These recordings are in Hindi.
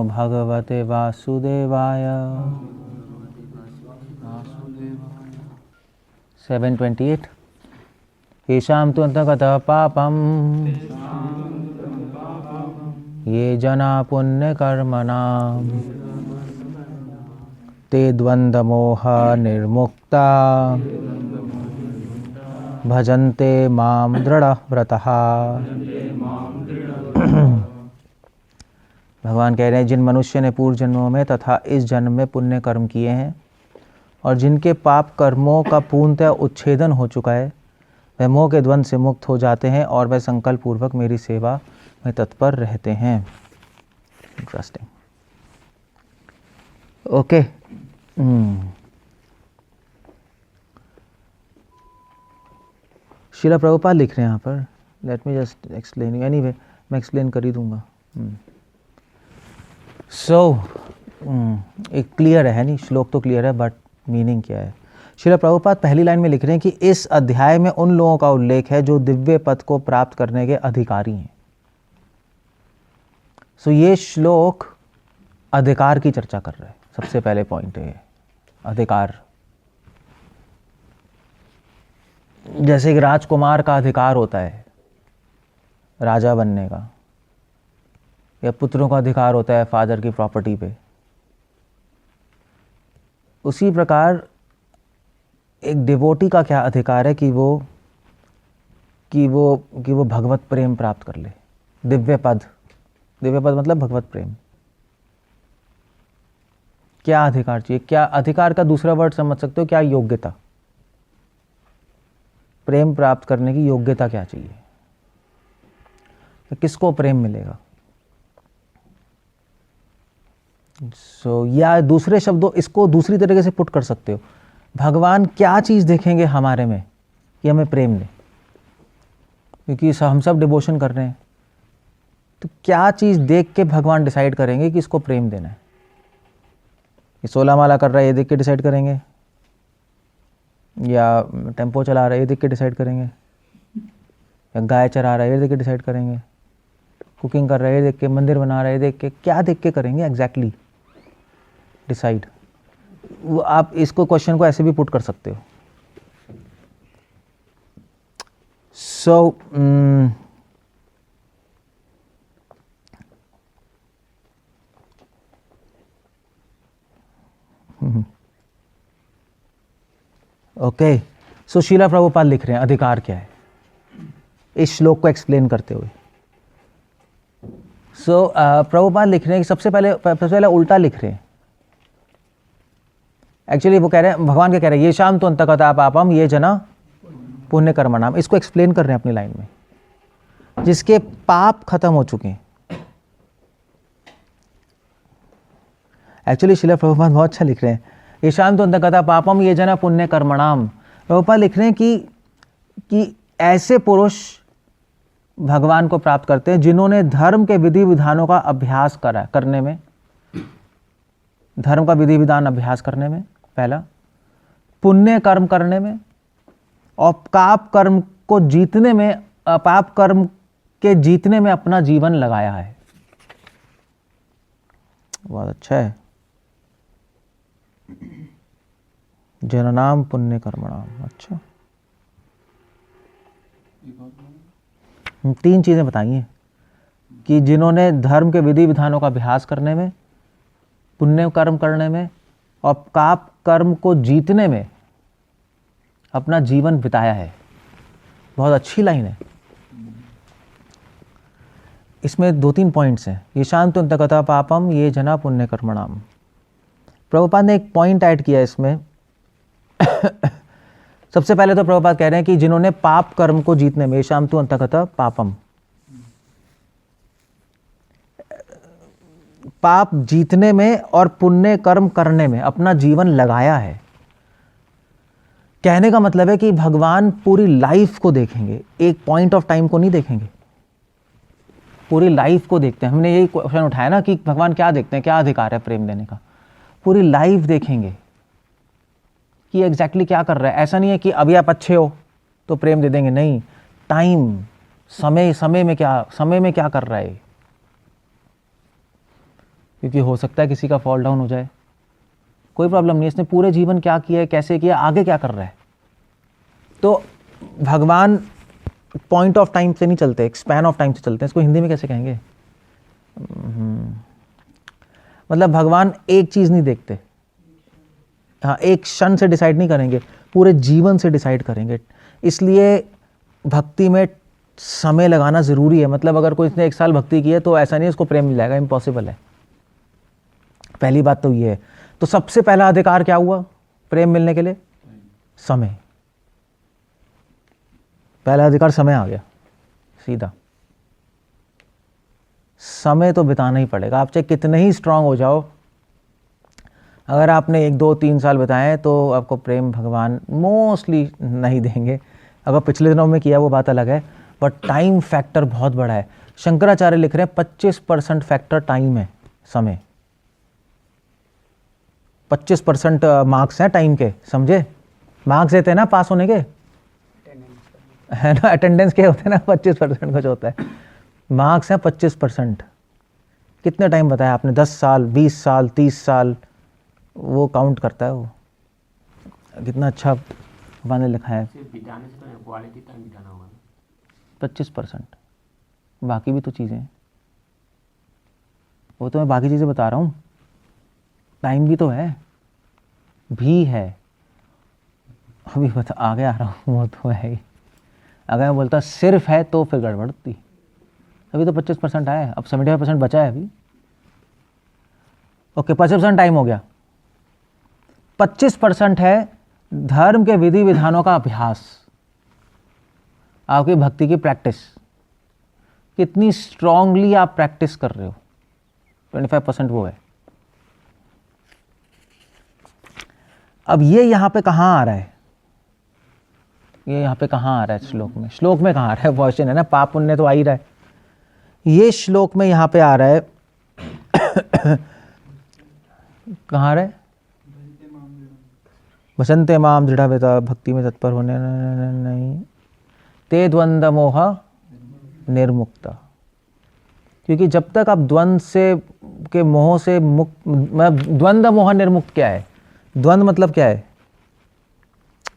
भगवते वासुदेवाय। 728 येषां तु अन्तर्गतः पापं ये जना पुण्यकर्मणां ते द्वन्द्वमोह निर्मुक्ता भजन्ते मां दृढ़व्रतः। भगवान कह रहे हैं जिन मनुष्य ने पूर्व जन्मों में तथा इस जन्म में पुण्य कर्म किए हैं और जिनके पाप कर्मों का पूर्णतः उच्छेदन हो चुका है, वह मोह के द्वंद्व से मुक्त हो जाते हैं और वह संकल्प पूर्वक मेरी सेवा में तत्पर रहते हैं। इंटरेस्टिंग। ओके, शिला प्रभुपाद लिख रहे हैं यहाँ पर। Let me just explain. Anyway मैं एक्सप्लेन कर ही दूंगा। एक क्लियर है नहीं, श्लोक तो क्लियर है बट मीनिंग क्या है। शिला प्रभुपाद पहली लाइन में लिख रहे हैं कि इस अध्याय में उन लोगों का उल्लेख है जो दिव्य पद को प्राप्त करने के अधिकारी हैं। ये श्लोक अधिकार की चर्चा कर रहा है। सबसे पहले पॉइंट है अधिकार। जैसे कि राजकुमार का अधिकार होता है राजा बनने का, या पुत्रों का अधिकार होता है फादर की प्रॉपर्टी पे, उसी प्रकार एक डिवोटी का क्या अधिकार है कि वो भगवत प्रेम प्राप्त कर ले। दिव्य पद मतलब भगवत प्रेम। क्या अधिकार चाहिए? क्या अधिकार का दूसरा वर्ड समझ सकते हो? क्या योग्यता? प्रेम प्राप्त करने की योग्यता क्या चाहिए? तो किसको प्रेम मिलेगा? या दूसरे शब्दों, इसको दूसरी तरीके से पुट कर सकते हो, भगवान क्या चीज देखेंगे हमारे में कि हमें प्रेम दे? क्योंकि हम सब डिवोशन कर रहे हैं, तो क्या चीज देख के भगवान डिसाइड करेंगे कि इसको प्रेम देना है? ये 16 माला कर रहा है ये देख के डिसाइड करेंगे, या टेम्पो चला रहा है ये देख के डिसाइड करेंगे, या गाय चरा रहा है ये देख के डिसाइड करेंगे, कुकिंग कर रहा है ये देख के, मंदिर बना रहा है ये देख के? क्या देख के करेंगे एग्जैक्टली डिसाइड? वो आप इसको क्वेश्चन को ऐसे भी पुट कर सकते हो। ओके, सो शीला प्रभुपाद लिख रहे हैं अधिकार क्या है इस श्लोक को एक्सप्लेन करते हुए। प्रभुपाद लिख रहे हैं कि सबसे पहले उल्टा लिख रहे हैं। एक्चुअली वो कह रहे हैं, भगवान क्या कह रहे हैं, ये शाम तो अंतकथा पापम ये जना पुण्य कर्म नाम। इसको एक्सप्लेन कर रहे हैं अपनी लाइन में। जिसके पाप खत्म हो चुके हैं। एक्चुअली शिला प्रभुपाद बहुत अच्छा लिख रहे हैं, ये शाम तो अंतकथा पापम ये जना पुण्य कर्मणाम। प्रभुपाद लिख रहे हैं कि ऐसे पुरुष भगवान को प्राप्त करते हैं जिन्होंने धर्म के विधि विधानों का अभ्यास करने में, धर्म का विधि विधान अभ्यास करने में, पहला पुण्य कर्म करने में, और पाप कर्म को जीतने में, पाप कर्म के जीतने में अपना जीवन लगाया है। बहुत अच्छा है। जननाम पुण्य कर्मणाम। अच्छा, 3 चीजें बताइए कि जिन्होंने धर्म के विधि विधानों का अभ्यास करने में, पुण्य कर्म करने में और पाप कर्म को जीतने में अपना जीवन बिताया है। बहुत अच्छी लाइन है। इसमें 2-3 पॉइंट्स हैं। ये शांत अंतकथा पापम ये जना पुण्य कर्मणाम। प्रभुपाद ने एक पॉइंट ऐड किया इसमें। सबसे पहले तो प्रभुपाद कह रहे हैं कि जिन्होंने पाप कर्म को जीतने में, शाम तो अंतकथा पापम, पाप जीतने में और पुण्य कर्म करने में अपना जीवन लगाया है। कहने का मतलब है कि भगवान पूरी लाइफ को देखेंगे, एक पॉइंट ऑफ टाइम को नहीं देखेंगे, पूरी लाइफ को देखते हैं। हमने यही क्वेश्चन उठाया ना कि भगवान क्या देखते हैं, क्या अधिकार है प्रेम देने का? पूरी लाइफ देखेंगे कि एग्जैक्टली क्या कर रहा है। ऐसा नहीं है कि अभी आप अच्छे हो तो प्रेम दे देंगे, नहीं, टाइम, समय में क्या कर रहा है। क्योंकि हो सकता है किसी का फॉल डाउन हो जाए, कोई प्रॉब्लम नहीं, इसने पूरे जीवन क्या किया है, कैसे किया, आगे क्या कर रहा है। तो भगवान पॉइंट ऑफ टाइम से नहीं चलते, स्पैन ऑफ टाइम से चलते हैं। इसको हिंदी में कैसे कहेंगे, मतलब भगवान एक चीज़ नहीं देखते, हाँ, एक क्षण से डिसाइड नहीं करेंगे, पूरे जीवन से डिसाइड करेंगे। इसलिए भक्ति में समय लगाना ज़रूरी है। मतलब अगर कोई इसने 1 साल भक्ति की है तो ऐसा नहीं है उसको प्रेम मिल जाएगा, इम्पॉसिबल है। पहली बात तो ये है। तो सबसे पहला अधिकार क्या हुआ प्रेम मिलने के लिए, समय। पहला अधिकार समय आ गया सीधा। समय तो बिताना ही पड़ेगा, आप चाहे कितने ही स्ट्रांग हो जाओ, अगर आपने 1, 2, 3 साल बिताए तो आपको प्रेम भगवान मोस्टली नहीं देंगे। अगर पिछले दिनों में किया वो बात अलग है, बट टाइम फैक्टर बहुत बड़ा है। शंकराचार्य लिख रहे हैं 25% फैक्टर टाइम है, समय। 25% मार्क्स हैं टाइम के, समझे? मार्क्स देते हैं ना पास होने के, है ना, अटेंडेंस के होते हैं ना, 25% कुछ होता है, मार्क्स हैं 25%। कितने टाइम बताया आपने, 10 साल, 20 साल, 30 साल, वो काउंट करता है। वो कितना अच्छा भगवान ने लिखा है, 25%। बाकी भी तो चीज़ें हैं, वो तो मैं बाकी चीज़ें बता रहा हूँ, टाइम भी तो है, भी है। अभी बता आगे आ रहा हूँ, वो तो है ही। अगर मैं बोलता सिर्फ है तो फिर गड़बड़ती। अभी तो 25% आया है, अब 75% बचा है अभी। ओके, 25% टाइम हो गया। 25% है धर्म के विधि विधानों का अभ्यास, आपकी भक्ति की प्रैक्टिस, कितनी स्ट्रांगली आप प्रैक्टिस कर रहे हो। 25% वो है। अब ये यहां पे कहां आ रहा है, ये यहां पे कहां आ रहा है श्लोक में, श्लोक में कहां आ रहा है, क्वेश्चन है ना, पाप पुण्य तो आ ही रहा है। ये श्लोक में यहां पे आ रहा है कहां आ रहा है, वसंते माम दृढ़ भक्ति में तत्पर होने नहीं ते द्वंद्व मोह निर्मुक्त। क्योंकि जब तक आप द्वंद्व से के मोह से मुक्त, द्वंद्व मोह निर्मुक्त क्या है, द्वंद्व मतलब क्या है,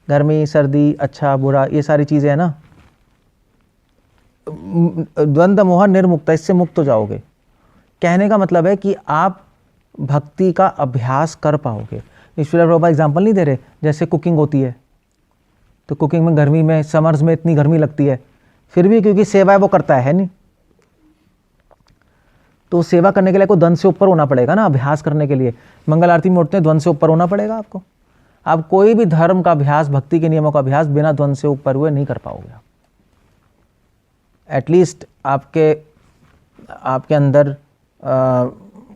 गर्मी सर्दी अच्छा बुरा ये सारी चीजें है ना, द्वंद्व मोह निर्मुक्त, इससे मुक्त हो जाओगे। कहने का मतलब है कि आप भक्ति का अभ्यास कर पाओगे। ईश्वर प्रभुपाद एग्जाम्पल नहीं दे रहे, जैसे कुकिंग होती है तो कुकिंग में गर्मी में समर्स में इतनी गर्मी लगती है, फिर भी क्योंकि सेवा वो करता है नहीं, तो सेवा करने के लिए को द्वंद्व से ऊपर होना पड़ेगा ना, अभ्यास करने के लिए। मंगल आरती में उठते हैं, द्वंद्व से ऊपर होना पड़ेगा आपको। आप कोई भी धर्म का अभ्यास, भक्ति के नियमों का अभ्यास बिना द्वंद्व से ऊपर हुए नहीं कर पाओगे। एटलीस्ट आपके अंदर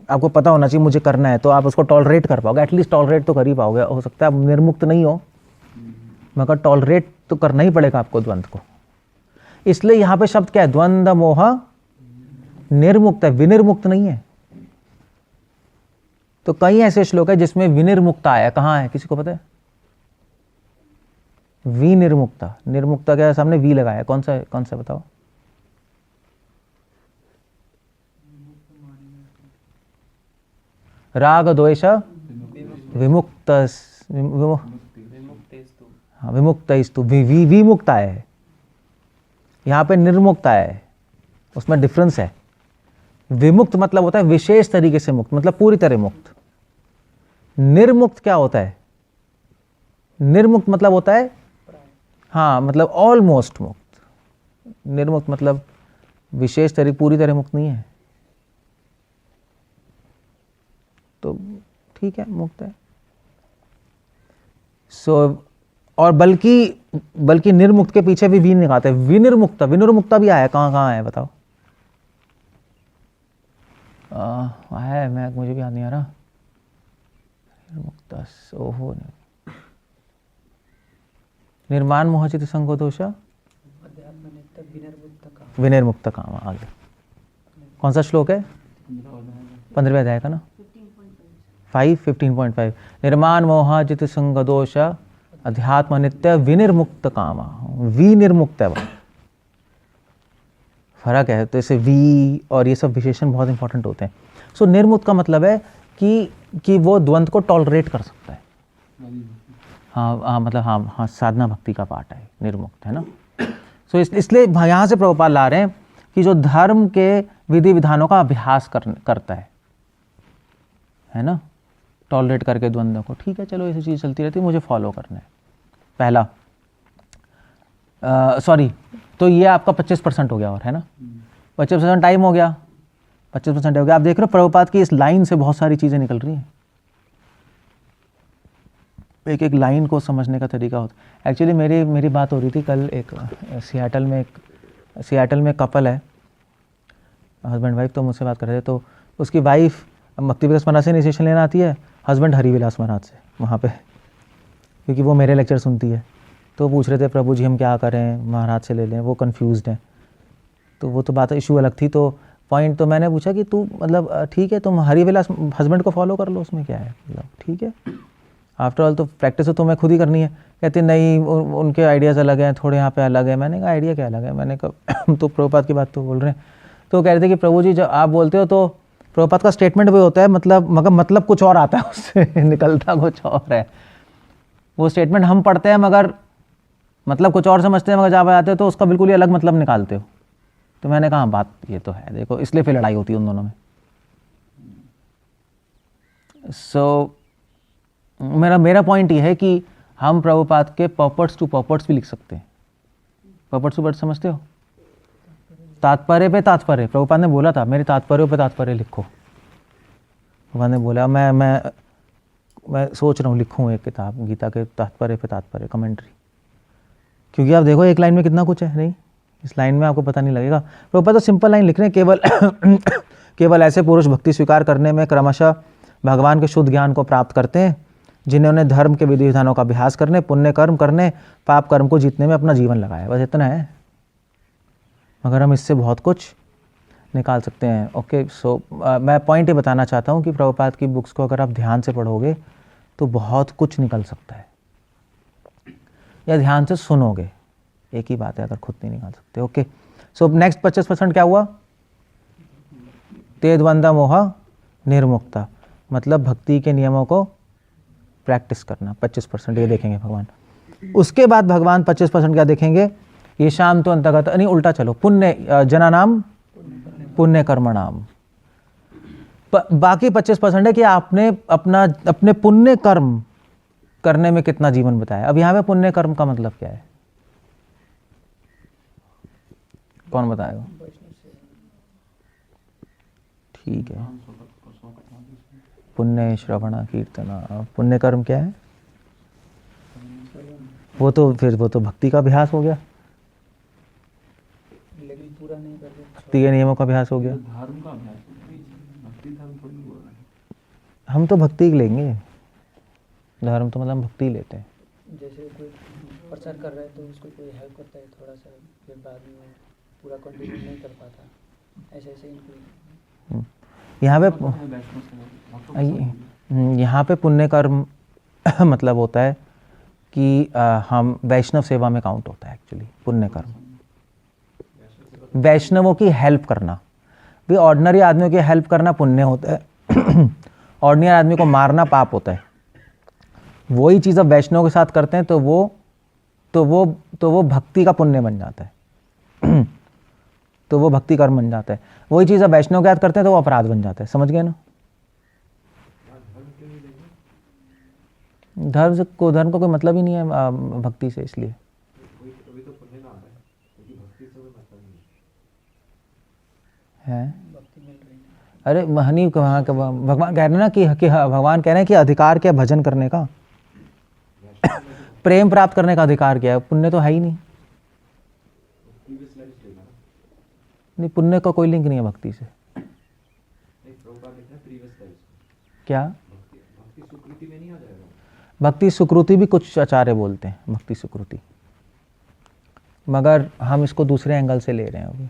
आपको पता होना चाहिए मुझे करना है, तो आप उसको टॉलरेट कर पाओगे, एटलीस्ट टॉलरेट तो कर ही पाओगे। हो सकता है आप निर्मुक्त नहीं हो, मगर टॉलरेट तो करना ही पड़ेगा आपको द्वंद्व को। इसलिए यहां पे शब्द क्या है, द्वंद्व मोह निर्मुक्त है, विनिर्मुक्त नहीं है। तो कई ऐसे श्लोक है जिसमें विनिर्मुक्ता आया, कहां है किसी को पता है? विनिर्मुक्ता, निर्मुक्ता क्या सामने वी लगाया, कौन सा बताओ? राग द्वेष विमुक्त, विमुक्तस्तु, विमुक्त है, यहां पे निर्मुक्त है, उसमें डिफरेंस है। विमुक्त मतलब होता है विशेष तरीके से मुक्त, मतलब पूरी तरह मुक्त। निर्मुक्त क्या होता है? निर्मुक्त मतलब होता है, हाँ, मतलब ऑलमोस्ट मुक्त। निर्मुक्त मतलब विशेष तरीके, पूरी तरह मुक्त नहीं है। तो ठीक है, मुक्त है। और बल्कि निर्मुक्त के पीछे भी निकालते हैं, विनिर्मुक्ता भी आया, कहां है बताओ? है, मुझे भी याद नहीं आ रहा। निर्मुक्ता ओहो, निर्माण मोहचित संगो दोष विनिर्मुक्त काम, आगे कौन सा श्लोक है? 15वें अध्याय का ना, 15.5 निर्माण मोहाजित संग दोष अध्यात्म नित्य विनिर्मुक्त कामा। विनिर्मुक्त है, फर्क है। तो इसे वी और ये सब विशेषण बहुत इंपॉर्टेंट होते हैं। सो निर्मुक्त का मतलब है कि वो द्वंद को टॉलरेट कर सकता है। हाँ, मतलब हाँ, साधना भक्ति का पार्ट है निर्मुक्त, है ना। सो इसलिए यहाँ से प्रभुपाद ला रहे हैं कि जो धर्म के विधि विधानों का अभ्यास करता है ना, टॉलरेट करके द्वंद्व को, ठीक है चलो ऐसी चीज़ चलती रहती है, मुझे फॉलो करना है। पहला सॉरी, तो ये आपका 25% हो गया, और है ना 25% टाइम हो गया, 25% हो गया। आप देख रहे हो प्रभुपाद की इस लाइन से बहुत सारी चीज़ें निकल रही हैं। एक एक लाइन को समझने का तरीका होता। एक्चुअली मेरी बात हो रही थी कल, एक सियाटल में कपल है, हस्बैंड वाइफ, तो मुझसे बात कर रहे थे। तो उसकी वाइफ भक्ति विकास महाराज से इनिशिएशन लेना आती है, हस्बैंड हरिविलास महाराज से वहाँ पे, क्योंकि वो मेरे लेक्चर सुनती है। तो पूछ रहे थे प्रभु जी हम क्या करें, महाराज से ले लें, वो कंफ्यूज्ड हैं। तो वो तो बात इशू अलग थी। तो पॉइंट तो मैंने पूछा कि तू मतलब ठीक है तुम हरिविलास हस्बैंड को फॉलो कर लो, उसमें क्या है, मतलब ठीक है, आफ्टर ऑल तो प्रैक्टिस तो तुम्हें खुद ही करनी है। कहते नहीं उनके आइडियाज़ अलग हैं, थोड़े यहाँ पे अलग है। मैंने कहा आइडिया क्या अलग है, मैंने कहा तो प्रभुपाद की बात तो बोल रहे हैं। तो कह रहे थे कि प्रभु जी जब आप बोलते हो तो प्रभुपाद का स्टेटमेंट भी होता है, मतलब कुछ और आता है उससे निकलता कुछ और है। वो स्टेटमेंट हम पढ़ते हैं मगर मतलब कुछ और समझते हैं, मगर जब आते हो तो उसका बिल्कुल ही अलग मतलब निकालते हो। तो मैंने कहा बात ये तो है, देखो इसलिए फिर लड़ाई होती है उन दोनों में। सो मेरा पॉइंट ये है कि हम प्रभुपाद के पर्पट्स टू पर्पट्स भी लिख सकते हैं। पर्पट्स टू पर्पट्स समझते हो, तात्पर्य पे तात्पर्य। प्रभुपाद ने बोला था मेरे तात्पर्यों पे तात्पर्य लिखो। प्रभुपाद ने बोला मैं सोच रहा हूँ लिखूँ एक किताब गीता के तात्पर्य पे तात्पर्य कमेंट्री, क्योंकि आप देखो एक लाइन में कितना कुछ है। नहीं, इस लाइन में आपको पता नहीं लगेगा। प्रभुपाद तो सिंपल लाइन लिख रहे हैं, केवल ऐसे पुरुष भक्ति स्वीकार करने में क्रमशः भगवान के शुद्ध ज्ञान को प्राप्त करते हैं जिन्होंने धर्म के विधि विधानों का अभ्यास करने, पुण्य कर्म करने, पाप कर्म को जीतने में अपना जीवन लगाया। बस इतना है, मगर हम इससे बहुत कुछ निकाल सकते हैं। ओके, सो मैं पॉइंट ये बताना चाहता हूँ कि प्रभुपाद की बुक्स को अगर आप ध्यान से पढ़ोगे तो बहुत कुछ निकल सकता है, या ध्यान से सुनोगे, एक ही बात है, अगर खुद नहीं निकाल सकते। ओके, सो नेक्स्ट 25% क्या हुआ, ते द्वंद्व मोह निर्मुक्ता, मतलब भक्ति के नियमों को प्रैक्टिस करना। 25% ये देखेंगे भगवान। उसके बाद भगवान 25% क्या देखेंगे, ये शाम तो अंतर्गत नहीं, उल्टा चलो, पुण्य जना नाम पुण्य कर्म नाम। बाकी 25% है कि आपने अपने पुण्य कर्म करने में कितना जीवन बताया। अब यहाँ पे पुण्य कर्म का मतलब क्या है, कौन बताएगा? ठीक है, पुण्य श्रवण कीर्तना, पुण्य कर्म क्या है? वो तो भक्ति का अभ्यास हो गया, लेकिन पूरा नहीं कर रहे, भक्ति के नियमों का अभ्यास हो गया। धर्म का अभ्यास, भक्ति धर्म थोड़ी बोल रहे हैं। हम तो भक्ति लेंगे, धर्म तो मतलब भक्ति लेते हैं। जैसे कोई प्रचार कर रहा है तो उसको कोई हेल्प करता है थोड़ा सा, फिर बाद में पूरा कंटिन्यू नहीं कर पाता, ऐसे ऐसे इनको यहाँ पे पुण्य कर्म मतलब होता है कि हम वैष्णव सेवा में काउंट होता है एक्चुअली पुण्य कर्म। वैष्णवों की हेल्प करना, भी ऑर्डिनरी आदमियों की हेल्प करना पुण्य होता है। ऑर्डिनरी आदमी को मारना पाप होता है। वही चीज़ अब वैष्णव के साथ करते हैं तो वो भक्ति का पुण्य बन जाता है। तो वो भक्ति कर्म बन जाता है। वही चीज़ अब वैष्णव के साथ करते हैं तो वो अपराध बन जाता है। समझ गए ना? धर्म को कोई मतलब ही नहीं है भक्ति से, इसलिए है। अरे महनी वहाँ का भगवान कह रहे हैं ना कि भगवान कह रहे हैं कि अधिकार क्या भजन करने का, प्रेम प्राप्त करने का अधिकार क्या है? पुण्य तो है ही नहीं। नहीं, पुण्य का कोई लिंक नहीं है भक्ति से। क्या भक्ति सुकृति भी कुछ आचार्य बोलते हैं, भक्ति सुकृति, मगर हम इसको दूसरे एंगल से ले रहे हैं अभी।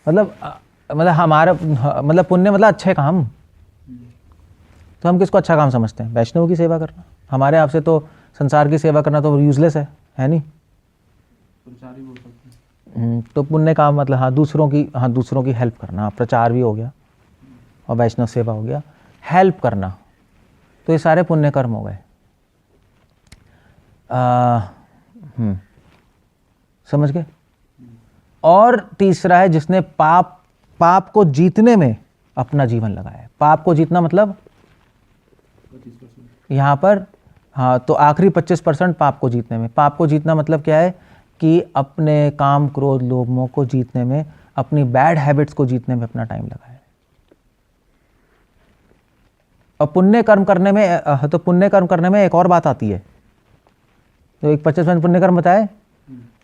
मतलब हमारा मतलब पुण्य मतलब अच्छे काम, तो हम किसको अच्छा काम समझते हैं? वैष्णव की सेवा करना। हमारे आपसे तो संसार की सेवा करना तो यूजलेस है नहीं? तो पुण्य काम मतलब दूसरों की हेल्प करना, प्रचार भी हो गया, और वैष्णव सेवा हो गया, हेल्प करना, तो ये सारे पुण्य कर्म हो गए। समझ गए? और तीसरा है जिसने पाप को जीतने में अपना जीवन लगाया है। पाप को जीतना मतलब यहाँ पर, हाँ, तो आखिरी 25% पाप को जीतने में। पाप को जीतना मतलब क्या है कि अपने काम, क्रोध, लोभ, मोह को जीतने में, अपनी बैड हैबिट्स को जीतने में अपना टाइम लगाया है। और पुण्य कर्म करने में, तो पुण्य कर्म करने में एक और बात आती है। तो एक 25% पुण्य कर्म बताए,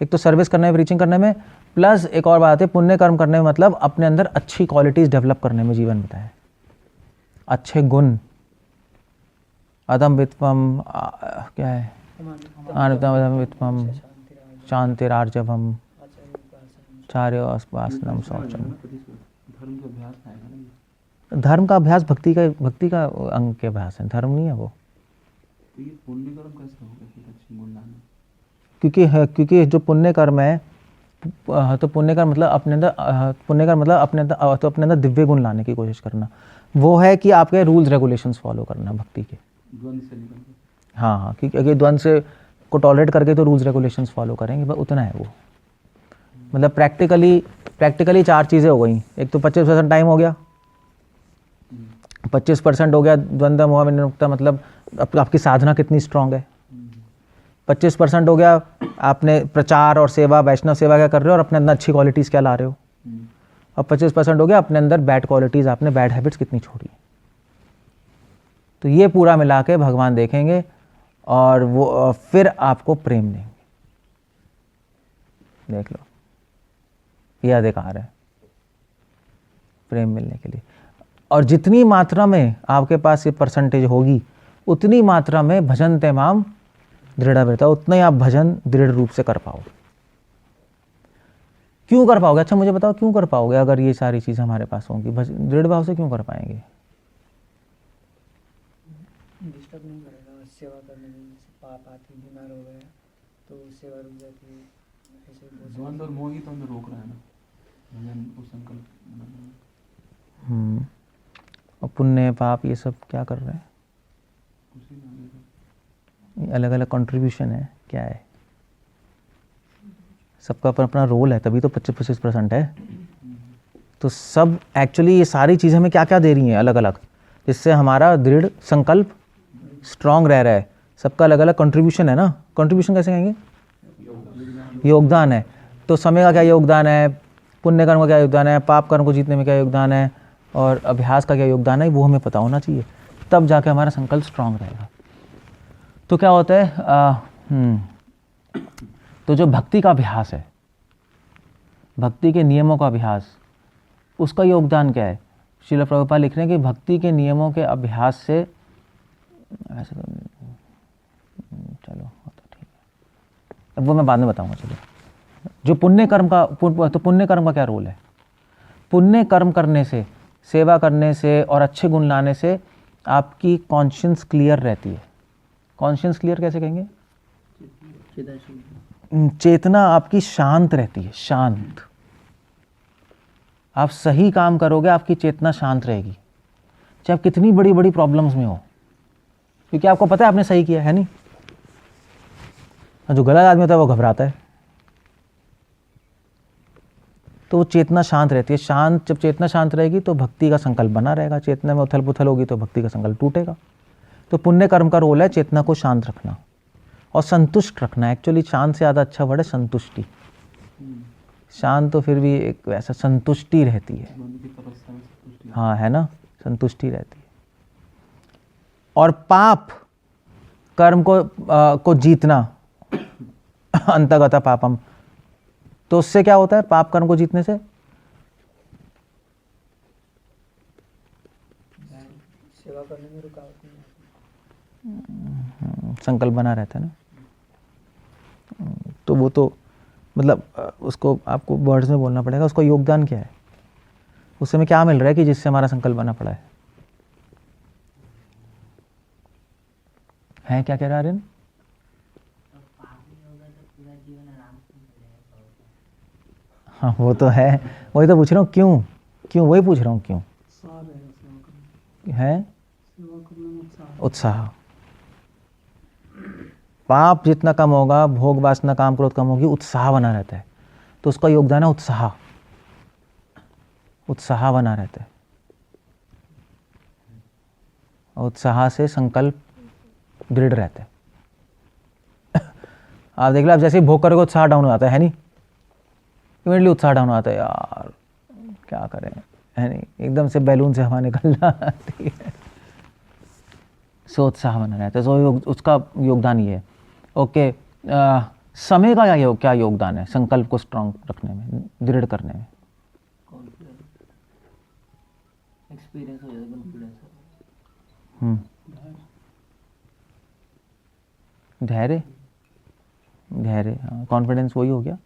एक तो सर्विस करने में, प्रीचिंग करने में, प्लस एक और बात है पुण्य कर्म करने में मतलब अपने अंदर अच्छी क्वालिटीज डेवलप करने में, जीवन बताए, अच्छे गुण, अदम वित्वम, क्या है, अनतम वित्वम, शांतिरार्जवम, चार्योपासनम शौचम। धर्म का अभ्यास भक्ति का अंग के अभ्यास है, धर्म नहीं है वो। पुण्य कर्म कैसे होगा फिर अच्छे गुण लाने? क्योंकि जो पुण्य कर्म है, तो पुण्य कर्म मतलब अपने अंदर, पुण्य कर्म मतलब अपने अंदर दिव्य गुण लाने की कोशिश करना। वो है कि आपके रूल्स रेगुलेशंस फॉलो करना भक्ति के। द्वंद्व से निकल के। हाँ, क्योंकि अगर द्वंद्व से को टॉलरेट करके तो रूल्स रेगुलेशंस फॉलो करेंगे, बस उतना है वो। मतलब प्रैक्टिकली 4 चीज़ें हो गई। एक तो 25% टाइम हो गया, 25% हो गया द्वंद्व मोह में निरुक्ता, मतलब आपकी साधना कितनी स्ट्रांग है। 25% हो गया आपने प्रचार और सेवा, वैष्णव सेवा क्या कर रहे हो और अपने अंदर अच्छी क्वालिटीज़ क्या ला रहे हो। और 25% हो गया अपने अंदर बैड क्वालिटीज़, आपने बैड हैबिट्स कितनी छोड़ी। तो ये पूरा मिला के भगवान देखेंगे और वो फिर आपको प्रेम देंगे। देख लो, ये अधिकार है प्रेम मिलने के लिए। और जितनी मात्रा में आपके पास ये परसेंटेज होगी, उतनी मात्रा में भजन तमाम दृढ़ रहता है, उतना ही आप भजन दृढ़ रूप से कर पाओगे। क्यों कर पाओगे? अच्छा मुझे बताओ, क्यों कर पाओगे? अगर ये सारी चीज़ें हमारे पास होंगी, दृढ़ भाव से क्यों कर पाएंगे? डिस्टर्ब नहीं करेगा सेवा करने में। जैसे पाप आती, बीमार हो गया तो सेवा रुक जाती है। ऐसे द्वंद्व और मोह ही तो हमें रोक रहा है ना, भजन को संकल्प बनाने में। और पुण्य पाप ये सब क्या कर रहे हैं? उसी में अलग अलग कंट्रीब्यूशन है, क्या है, सबका अपना अपना रोल है, तभी तो 25% है। तो सब एक्चुअली ये सारी चीज़ें हमें क्या क्या दे रही हैं अलग अलग, जिससे हमारा दृढ़ संकल्प स्ट्रांग रह रहा है। सबका अलग अलग कंट्रीब्यूशन है ना। कंट्रीब्यूशन कैसे कहेंगे? योगदान है। तो समय का क्या योगदान है, पुण्य कर्म का क्या योगदान है, पाप कर्म को जीतने में क्या योगदान है, और अभ्यास का क्या योगदान है, वो हमें पता होना चाहिए। तब जाके हमारा संकल्प स्ट्रांग रहेगा। तो क्या होता है, तो जो भक्ति का अभ्यास है, भक्ति के नियमों का अभ्यास, उसका योगदान क्या है? श्रील प्रभुपाद लिख रहे हैं कि भक्ति के नियमों के अभ्यास से, ऐसे तो चलो तो ठीक है, अब वो मैं बाद में बताऊंगा। चलो, जो पुण्य कर्म का, तो पुण्य कर्म का क्या रोल है? पुण्य कर्म करने से, सेवा करने से और अच्छे गुण लाने से आपकी कॉन्शियंस क्लियर रहती है। कॉन्शियंस क्लियर कैसे कहेंगे? चेतना आपकी शांत रहती है, शांत। आप सही काम करोगे, आपकी चेतना शांत रहेगी, चाहे आप कितनी बड़ी बड़ी प्रॉब्लम्स में हो, क्योंकि आपको पता है आपने सही किया है नहीं। जो गलत आदमी होता है वो घबराता है। तो वो चेतना शांत रहती है। शांत, जब चेतना शांत रहेगी तो भक्ति का संकल्प बना रहेगा। चेतना में उथल पुथल होगी तो भक्ति का संकल्प टूटेगा। तो पुण्य कर्म का रोल है चेतना को शांत रखना और संतुष्ट रखना। एक्चुअली शांत से ज़्यादा अच्छा वर्ड है संतुष्टि। शांत तो फिर भी एक वैसा संतुष्टि रहती है, हाँ, है ना, संतुष्टि रहती है। और पाप कर्म को जीतना, अंतगता पापम, तो उससे क्या होता है? पाप कर्म को जीतने से सेवा करने में रुकावट नहीं आती। संकल्प बना रहता है ना। तो वो तो मतलब उसको आपको वर्ड्स में बोलना पड़ेगा। उसका योगदान क्या है, उससे हमें क्या मिल रहा है कि जिससे हमारा संकल्प बना पड़ा है क्या कह रहा है आर्यन? हाँ वो तो है, वही तो पूछ रहा हूँ क्यों, वही पूछ रहा हूँ क्यों। है सेवा करने में उत्साह। उत्साह। पाप जितना कम होगा, भोग वासना काम क्रोध कम होगी, उत्साह बना रहता है। तो उसका योगदान है उत्साह, उत्साह बना रहता है। उत्साह से संकल्प दृढ़ रहता है। आप देख लो, आप जैसे ही भोग करोगे उत्साह डाउन हो जाता है नहीं? इमीडिएटली उत्साह डाउन हो जाता है, यार क्या करें, है नहीं? एकदम से बैलून से हवा निकल जाती है। सो उत्साह बना रहता है। सो उसका योगदान ये है। ओके, समय का क्या योगदान है संकल्प को स्ट्रांग रखने में, दृढ़ करने में? कॉन्फिडेंस, एक्सपीरियंस हो जाता है, कॉन्फिडेंस। धैर्य, धैर्य, हाँ, कॉन्फिडेंस वही हो गया।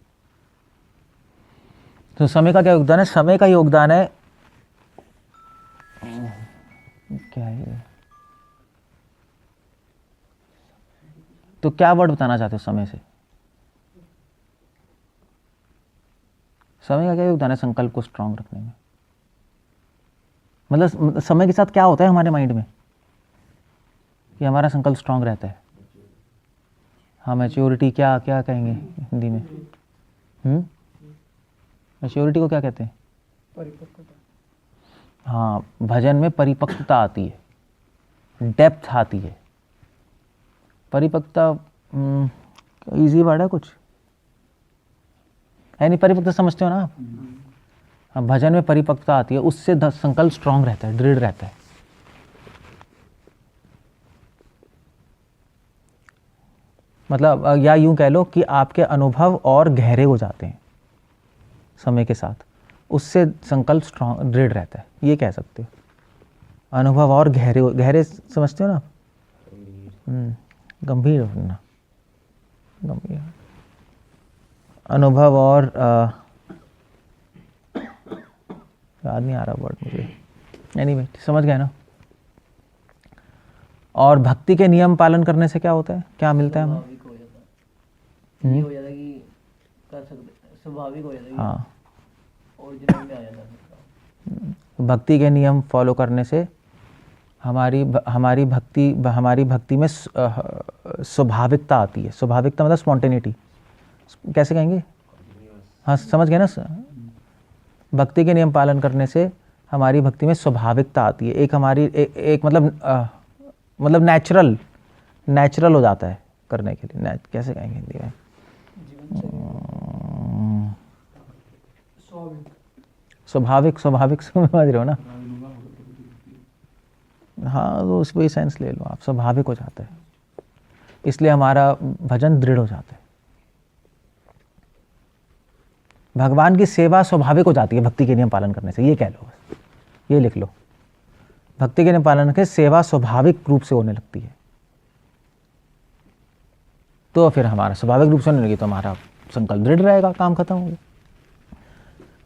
तो समय का क्या योगदान है? समय का योगदान है, क्या है? तो क्या वर्ड बताना चाहते हो समय से? समय का क्या योगदान है संकल्प को स्ट्रांग रखने में? मतलब समय के साथ क्या होता है हमारे माइंड में कि हमारा संकल्प स्ट्रांग रहता है? हाँ, मैच्योरिटी, क्या क्या कहेंगे हिंदी में? मैच्योरिटी को क्या कहते हैं? परिपक्वता। हाँ, भजन में परिपक्वता आती है, डेप्थ आती है। परिपक्वता इजी वर्ड है, कुछ है नहीं? परिपक्वता समझते हो ना आप? हाँ, भजन में परिपक्वता आती है, उससे संकल्प स्ट्रांग रहता है, दृढ़ रहता है। मतलब या यूं कह लो कि आपके अनुभव और गहरे हो जाते हैं समय के साथ, उससे संकल्प स्ट्रांग दृढ़ रहता है, ये कह सकते हो। अनुभव और गहरे समझते हो ना? गंभीर होना, गंभीर अनुभव और याद नहीं आ रहा वर्ड मुझे, एनीवे समझ गए ना? और भक्ति के नियम पालन करने से क्या होता है, क्या मिलता है हमें? स्वाभाविक हो जाता है, ये हो जाता है कि कर सकते, स्वाभाविक हो जाता है, हाँ, ओरिजिनल में आ जाता है। भक्ति के नियम फॉलो करने से हमारी भक्ति में स्वाभाविकता आती है। स्वाभाविकता मतलब स्पॉन्टेनिटी, कैसे कहेंगे? हाँ, समझ गए ना? भक्ति के नियम पालन करने से हमारी भक्ति में स्वाभाविकता आती है। एक हमारी एक मतलब नेचुरल हो जाता है करने के लिए। कैसे कहेंगे हिंदी में? स्वाभाविक समझ रहे हो ना? हाँ, तो उस वही सेंस ले लो आप, स्वाभाविक हो जाता है, इसलिए हमारा भजन दृढ़ हो जाता है। भगवान की सेवा स्वाभाविक हो जाती है भक्ति के नियम पालन करने से, ये कह लो, बस ये लिख लो। भक्ति के नियम पालन के सेवा स्वाभाविक रूप से होने लगती है। तो फिर हमारा स्वाभाविक रूप से होने लगी तो हमारा संकल्प दृढ़ रहेगा, काम खत्म हो गया।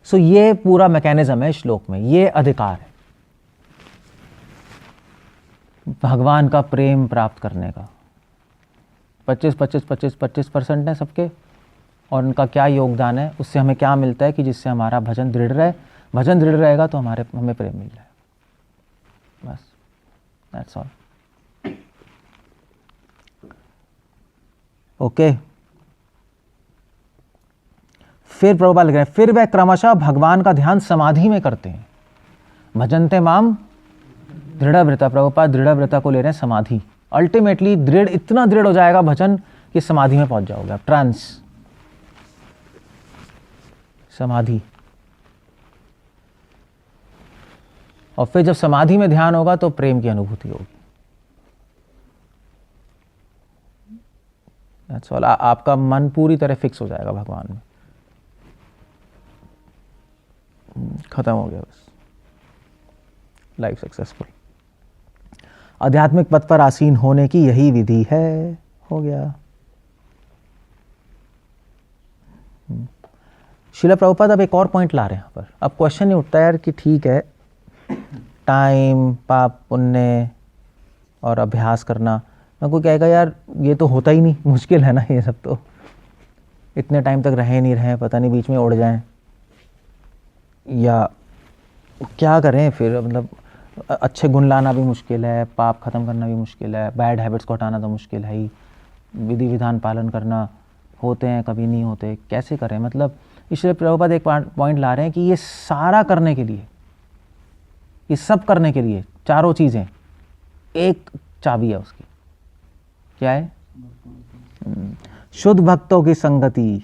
सो ये पूरा मैकेनिज्म है श्लोक में, ये अधिकार है भगवान का प्रेम प्राप्त करने का। 25% है सबके, और उनका क्या योगदान है, उससे हमें क्या मिलता है कि जिससे हमारा भजन दृढ़ रहे। भजन दृढ़ रहेगा तो हमें प्रेम मिल जाएगा, बस, दैट्स ऑल। ओके, फिर प्रभुपाद लिख रहे हैं, फिर वह क्रमशः भगवान का ध्यान समाधि में करते हैं। भजनते माम दृढ़व्रता, प्रभुपाद दृढ़व्रता को ले रहे हैं समाधि। अल्टीमेटली इतना दृढ़ हो जाएगा भजन कि समाधि में पहुंच जाओगे आप, ट्रांस, समाधि। और फिर जब समाधि में ध्यान होगा तो प्रेम की अनुभूति होगी। That's all. आपका मन पूरी तरह फिक्स हो जाएगा भगवान में, खत्म हो गया, बस, लाइफ सक्सेसफुल। आध्यात्मिक पथ पर आसीन होने की यही विधि है, हो गया। शिला प्रभुपाद अब एक और पॉइंट ला रहे हैं यहाँ पर। अब क्वेश्चन नहीं उठता यार कि ठीक है, टाइम, पाप पुण्य और अभ्यास करना, मैं कोई कहेगा यार ये तो होता ही नहीं, मुश्किल है ना ये सब, तो इतने टाइम तक रहे नहीं रहे, पता नहीं बीच में उड़ जाएं, या क्या करें फिर, मतलब अच्छे गुण लाना भी मुश्किल है, पाप खत्म करना भी मुश्किल है, बैड हैबिट्स को हटाना तो मुश्किल है ही, विधि विधान पालन करना होते हैं कभी नहीं होते, कैसे करें? मतलब इसलिए प्रभुपाद एक पॉइंट ला रहे हैं कि ये सारा करने के लिए, ये सब करने के लिए चारों चीज़ें एक चाबी है उसकी, क्या है? शुद्ध भक्तों की संगति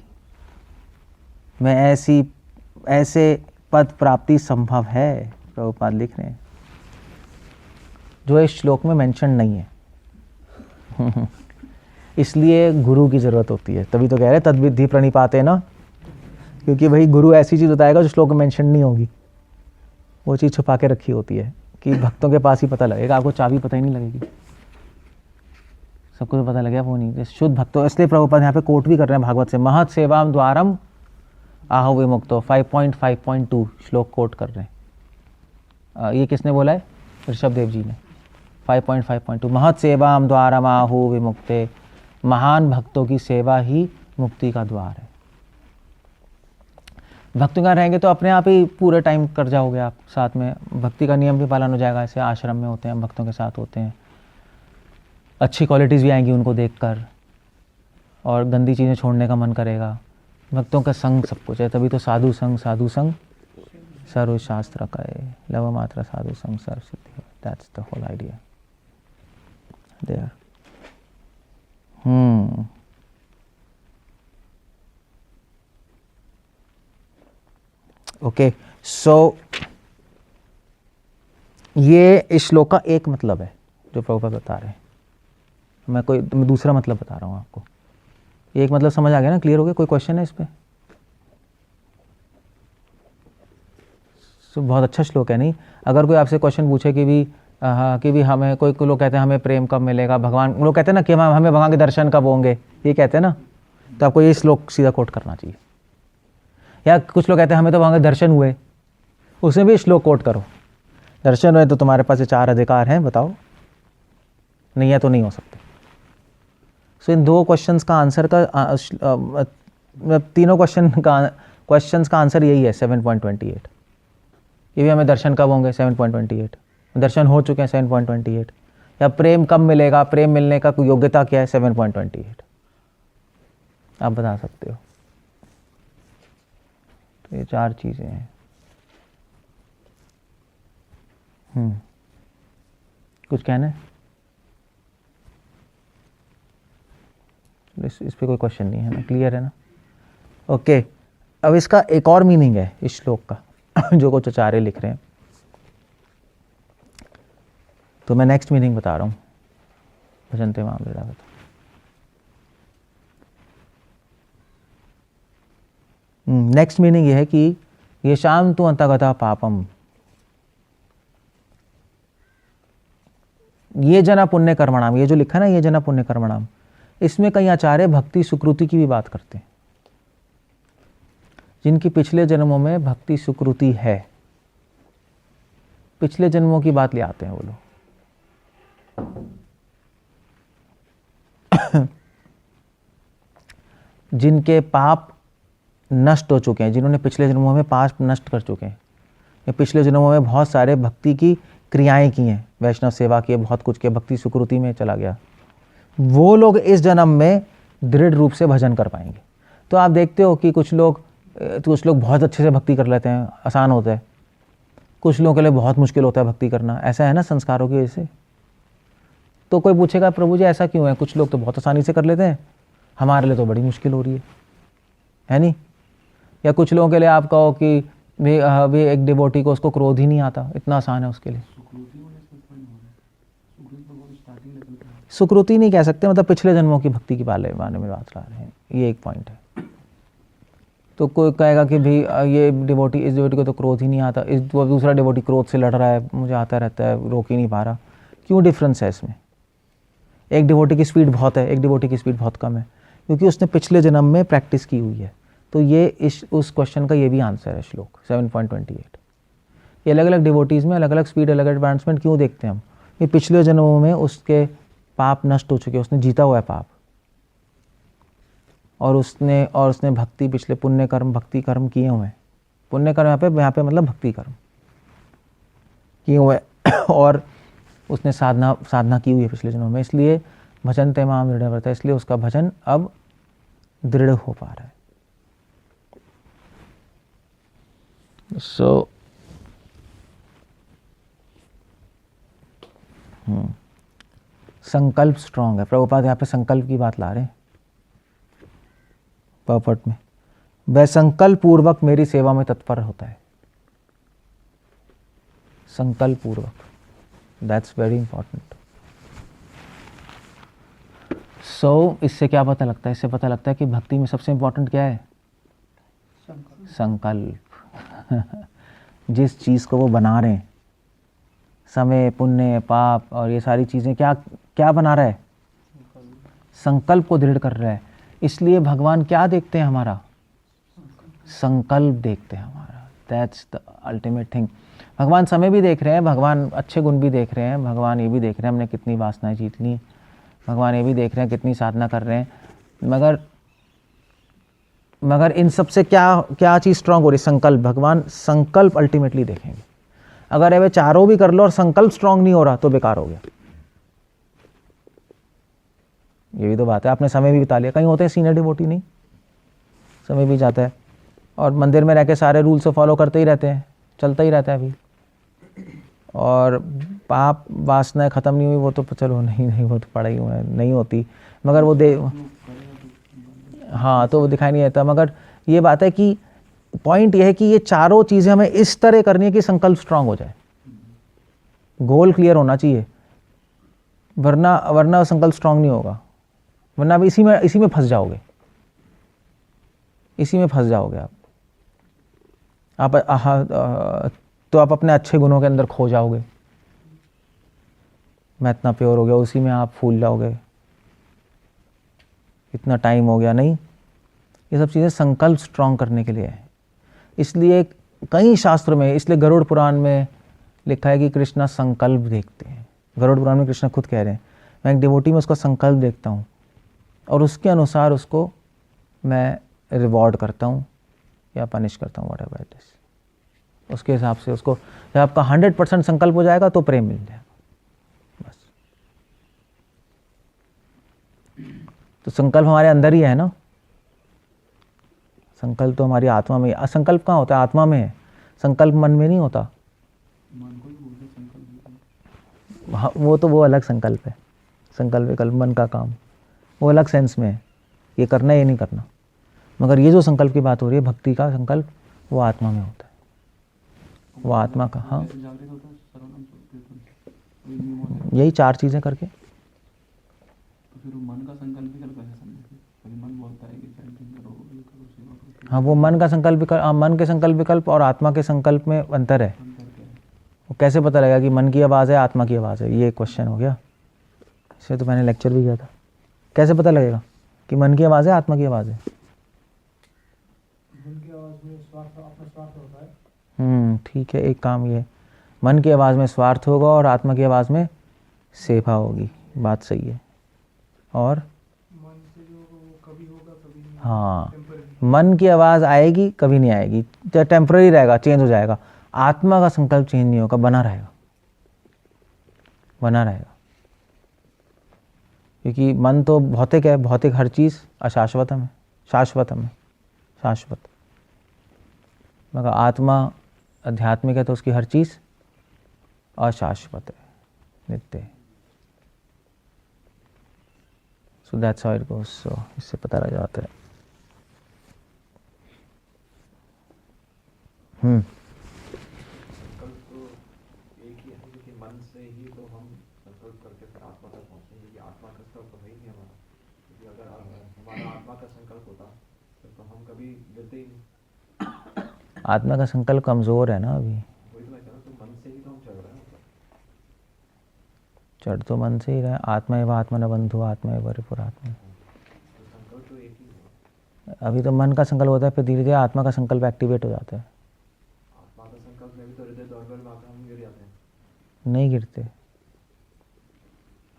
में ऐसे पद प्राप्ति संभव है, प्रभुपाद लिख रहे हैं, जो इस श्लोक में मेंशन नहीं है। इसलिए गुरु की जरूरत होती है, तभी तो कह रहे तद विधि प्रणिपाते ना, क्योंकि भाई गुरु ऐसी चीज बताएगा जो श्लोक में मेंशन नहीं होगी, वो चीज छुपा के रखी होती है कि भक्तों के पास ही पता लगेगा, आपको चाबी पता ही नहीं लगेगी, सबको तो पता लगेगा वो नहीं। शुद्ध भक्तों, इसलिए प्रभुपाद यहाँ पे कोट भी कर रहे हैं भागवत से, महत सेवाम द्वारम आहो विमुक्तो, 5.5.2 श्लोक कोट कर रहे हैं। ये किसने बोला है? ऋषभ देव जी ने। 5.5.2 महत सेवाम द्वारम आहो विमुक्ते, महान भक्तों की सेवा ही मुक्ति का द्वार है। भक्ति का रहेंगे तो अपने आप ही पूरे टाइम कर जाओगे आप, साथ में भक्ति का नियम भी पालन हो जाएगा। ऐसे आश्रम में होते हैं, भक्तों के साथ होते हैं, अच्छी क्वालिटीज़ भी आएंगी उनको देखकर, और गंदी चीज़ें छोड़ने का मन करेगा। भक्तों का संग सब कुछ है, तभी तो साधु संग सर्व शास्त्र का है, लव मात्र साधु संग सर्व सिद्धि, that's the whole idea there. Okay, so ये इस श्लोक का एक मतलब है जो प्रभुपाद बता रहे हैं। मैं दूसरा मतलब बता रहा हूँ आपको। एक मतलब समझ आ गया ना, क्लियर हो गया? कोई क्वेश्चन है इस पे? बहुत अच्छा श्लोक है नहीं? अगर कोई आपसे क्वेश्चन पूछे कि भी हमें, कोई लोग कहते हैं हमें प्रेम कब मिलेगा, भगवान, लोग कहते हैं ना कि हमें भगवान के दर्शन कब होंगे, ये कहते हैं ना, तो आपको ये श्लोक सीधा कोट करना चाहिए। या कुछ लोग कहते हैं हमें तो भगवान के दर्शन हुए, उसमें भी श्लोक कोट करो, दर्शन हुए तो तुम्हारे पास ये 4 अधिकार हैं, बताओ, नहीं है तो नहीं हो सकते। सो इन 2 क्वेश्चंस का आंसर का तीनों क्वेश्चंस का आंसर यही है 7.28। ये भी हमें दर्शन कब होंगे 7.28, दर्शन हो चुके हैं 7.28, या प्रेम कब मिलेगा, प्रेम मिलने का कोई योग्यता क्या है 7.28, आप बता सकते हो। तो ये 4 चीजें हैं। कुछ कहना है? इस पे कोई क्वेश्चन नहीं है ना, क्लियर है ना? ओके, अब इसका एक और मीनिंग है इस श्लोक का जो कुछ आचार्य लिख रहे हैं, तो मैं नेक्स्ट मीनिंग बता रहा हूँ। भजन्ते माम लीलावत। नेक्स्ट मीनिंग ये है कि ये शाम तु अंतगता पापम, ये जना पुण्य कर्मणाम, ये जो लिखा ना, ये जना पुण्य कर्मणाम, इसमें कई आचार्य भक्ति सुकृति की भी बात करते हैं, जिनकी पिछले जन्मों में भक्ति सुकृति है, पिछले जन्मों की बात ले आते हैं वो लोग। जिनके पाप नष्ट हो चुके हैं, जिन्होंने पिछले जन्मों में पाप नष्ट कर चुके हैं, या पिछले जन्मों में बहुत सारे भक्ति की क्रियाएं की हैं, वैष्णव सेवा की, बहुत कुछ किया, भक्ति सुकृति में चला गया, वो लोग इस जन्म में दृढ़ रूप से भजन कर पाएंगे। तो आप देखते हो कि कुछ लोग बहुत अच्छे से भक्ति कर लेते हैं, आसान होता है, कुछ लोगों के लिए बहुत मुश्किल होता है भक्ति करना, ऐसा है ना, संस्कारों की वजह से। तो कोई पूछेगा प्रभु जी ऐसा क्यों है, कुछ लोग तो बहुत आसानी से कर लेते हैं, हमारे लिए तो बड़ी मुश्किल हो रही है नहीं? या कुछ लोगों के लिए आप कहो कि भी एक डिवोटी को उसको क्रोध ही नहीं आता, इतना आसान है उसके लिए। सुकृति नहीं कह सकते, मतलब पिछले जन्मों की भक्ति के बारे में बात ला रहे हैं, ये एक पॉइंट है। तो कोई कहेगा कि भाई ये डिवोटी, इस डिवोटी को तो क्रोध ही नहीं आता, इस दूसरा डिवोटी क्रोध से लड़ रहा है, मुझे आता रहता है, रोक ही नहीं पा रहा। क्यों डिफरेंस है इसमें? एक डिवोटी की स्पीड बहुत है, एक डिवोटी की स्पीड बहुत कम है, क्योंकि उसने पिछले जन्म में प्रैक्टिस की हुई है। तो ये उस क्वेश्चन का ये भी आंसर है श्लोक 7.28। ये अलग अलग डिवोटीज़ में अलग अलग स्पीड, अलग एडवांसमेंट क्यों देखते हैं हम? ये पिछले जन्मों में उसके पाप नष्ट हो चुके, उसने जीता हुआ है पाप, और उसने भक्ति, पिछले पुण्य कर्म, भक्ति कर्म किए हुए हैं। पुण्य कर्म यहाँ पे मतलब भक्ति कर्म किए हुए, और उसने साधना की हुई है पिछले जन्मों में, इसलिए भजन ते माम दृढ़ व्रत, इसलिए उसका भजन अब दृढ़ हो पा रहा है। सो संकल्प स्ट्रांग है। प्रभुपाद यहाँ पे संकल्प की बात ला रहे हैं पर्पट में, वह संकल्प पूर्वक मेरी सेवा में तत्पर होता है। संकल्प पूर्वक, दैट्स वेरी इंपॉर्टेंट। सो इससे क्या पता लगता है? इससे पता लगता है कि भक्ति में सबसे इंपॉर्टेंट क्या है? संकल्प। जिस चीज़ को वो बना रहे हैं, समय, पुण्य, पाप और ये सारी चीज़ें, क्या बना रहा है? संकल्प को दृढ़ कर रहा है। इसलिए भगवान क्या देखते हैं? हमारा संकल्प देखते हैं हमारा। That's the ultimate thing. भगवान समय भी देख रहे हैं, भगवान अच्छे गुण भी देख रहे हैं, भगवान ये भी देख रहे हैं हमने कितनी वासनाएं जीत ली, भगवान ये भी देख रहे हैं कितनी साधना कर रहे हैं, मगर इन सब से क्या चीज़ स्ट्रांग हो रही? संकल्प। भगवान संकल्प अल्टीमेटली देखेंगे। अगर वे चारों भी कर लो और संकल्प स्ट्रांग नहीं हो रहा तो बेकार हो गया। ये भी तो बात है। आपने समय भी बिता लिया, कहीं होते हैं सीनियर डिवोटी, नहीं, समय भी जाता है और मंदिर में रह के सारे रूल्स फॉलो करते ही रहते हैं, चलता ही रहता है अभी, और पाप वासनाएं खत्म नहीं हुई वो तो चलो नहीं वो तो पड़ा ही हुआ है, नहीं होती, मगर वो हाँ तो वो दिखाई नहीं देता। मगर ये बात है कि पॉइंट ये है कि ये चारों चीज़ें हमें इस तरह करनी है कि संकल्प स्ट्रांग हो जाए, गोल क्लियर होना चाहिए, वरना संकल्प स्ट्रांग नहीं होगा, वरना आप इसी में फंस जाओगे, इसी में फंस जाओगे आप तो आप अपने अच्छे गुणों के अंदर खो जाओगे। मैं इतना प्योर हो गया, उसी में आप फूल जाओगे, इतना टाइम हो गया। नहीं, ये सब चीज़ें संकल्प स्ट्रांग करने के लिए है। इसलिए कई शास्त्र में, इसलिए गरुड़ पुराण में लिखा है कि कृष्णा संकल्प देखते हैं। गरुड़ पुराण में कृष्णा खुद कह रहे हैं, मैं एक डिवोटी में उसका संकल्प देखता हूँ और उसके अनुसार उसको मैं रिवॉर्ड करता हूँ या पनिश करता हूँ, व्हाटएवर इट इज। उसके हिसाब से उसको, जब आपका 100% संकल्प हो जाएगा तो प्रेम मिल जाएगा बस। तो संकल्प हमारे अंदर ही है ना, संकल्प तो हमारी आत्मा में। असंकल्प कहाँ होता है? आत्मा में है। संकल्प मन में नहीं होता। हाँ, वो अलग संकल्प है। संकल्प विकल्प मन का काम, वो अलग सेंस में है, ये करना ये नहीं करना। मगर ये जो संकल्प की बात हो रही है, भक्ति का संकल्प, वो आत्मा में होता है, वो आत्मा का। हाँ, यही 4 चीज़ें करके। फिर मन का संकल्प विकल्प कैसे समझे? कभी मन बोलता है कि करो सेवा करो। हाँ, वो मन का संकल्प विकल्प, मन के संकल्प विकल्प और आत्मा के संकल्प में अंतर है। वो कैसे पता लगेगा कि मन की आवाज़ है आत्मा की आवाज़ है? ये क्वेश्चन हो गया। इससे तो मैंने लेक्चर भी किया था। कैसे पता लगेगा कि मन की आवाज़ है आत्मा की आवाज़ है? मन की आवाज़ में स्वार्थ, अपना स्वार्थ होता है। ठीक है, एक काम ये, मन की आवाज़ में स्वार्थ होगा और आत्मा की आवाज़ में सेवा होगी। बात सही है। और मन से जो कभी होगा कभी नहीं। हाँ, मन की आवाज़ आएगी कभी नहीं आएगी, टेम्पररी रहेगा, चेंज हो जाएगा। आत्मा का संकल्प चेंज नहीं होगा, बना रहेगा, बना रहेगा। क्योंकि मन तो भौतिक है, भौतिक हर चीज़ अशाश्वतम है, शाश्वतम है, शाश्वत। मगर आत्मा आध्यात्मिक है तो उसकी हर चीज़ अशाश्वत है, नित्य है। So that's how it goes. So इससे पता लग जाता है। संकल्प तो एक ही है, लेकिन मन से ही तो हम संकल्प करके फिर आत्मा तक पहुंचेंगे कि आत्मा का संकल्प तो है ही नहीं हमारा। क्योंकि अगर हमारा आत्मा का संकल्प होता तो हम कभी गिरते ही नहीं। आत्मा का संकल्प कमज़ोर है ना अभी। वही तो मैं कह रहा हूँ, तो मन से ही तो हम चढ़ रहे हैं ऊपर। चढ़ तो मन से ही रहे। आत्मा एवं आत्मा न बंधु, आत्मा एवं परिपुरात्मा। तो संकल्प तो एक ही हुआ। अभी तो मन का संकल्प होता है, फिर धीरे धीरे आत्मा का संकल्प एक्टिवेट हो जाता है। आत्मा का संकल्प में भी तो हृदय द्वार में आकर हम गिर जाते हैं। नहीं गिरते।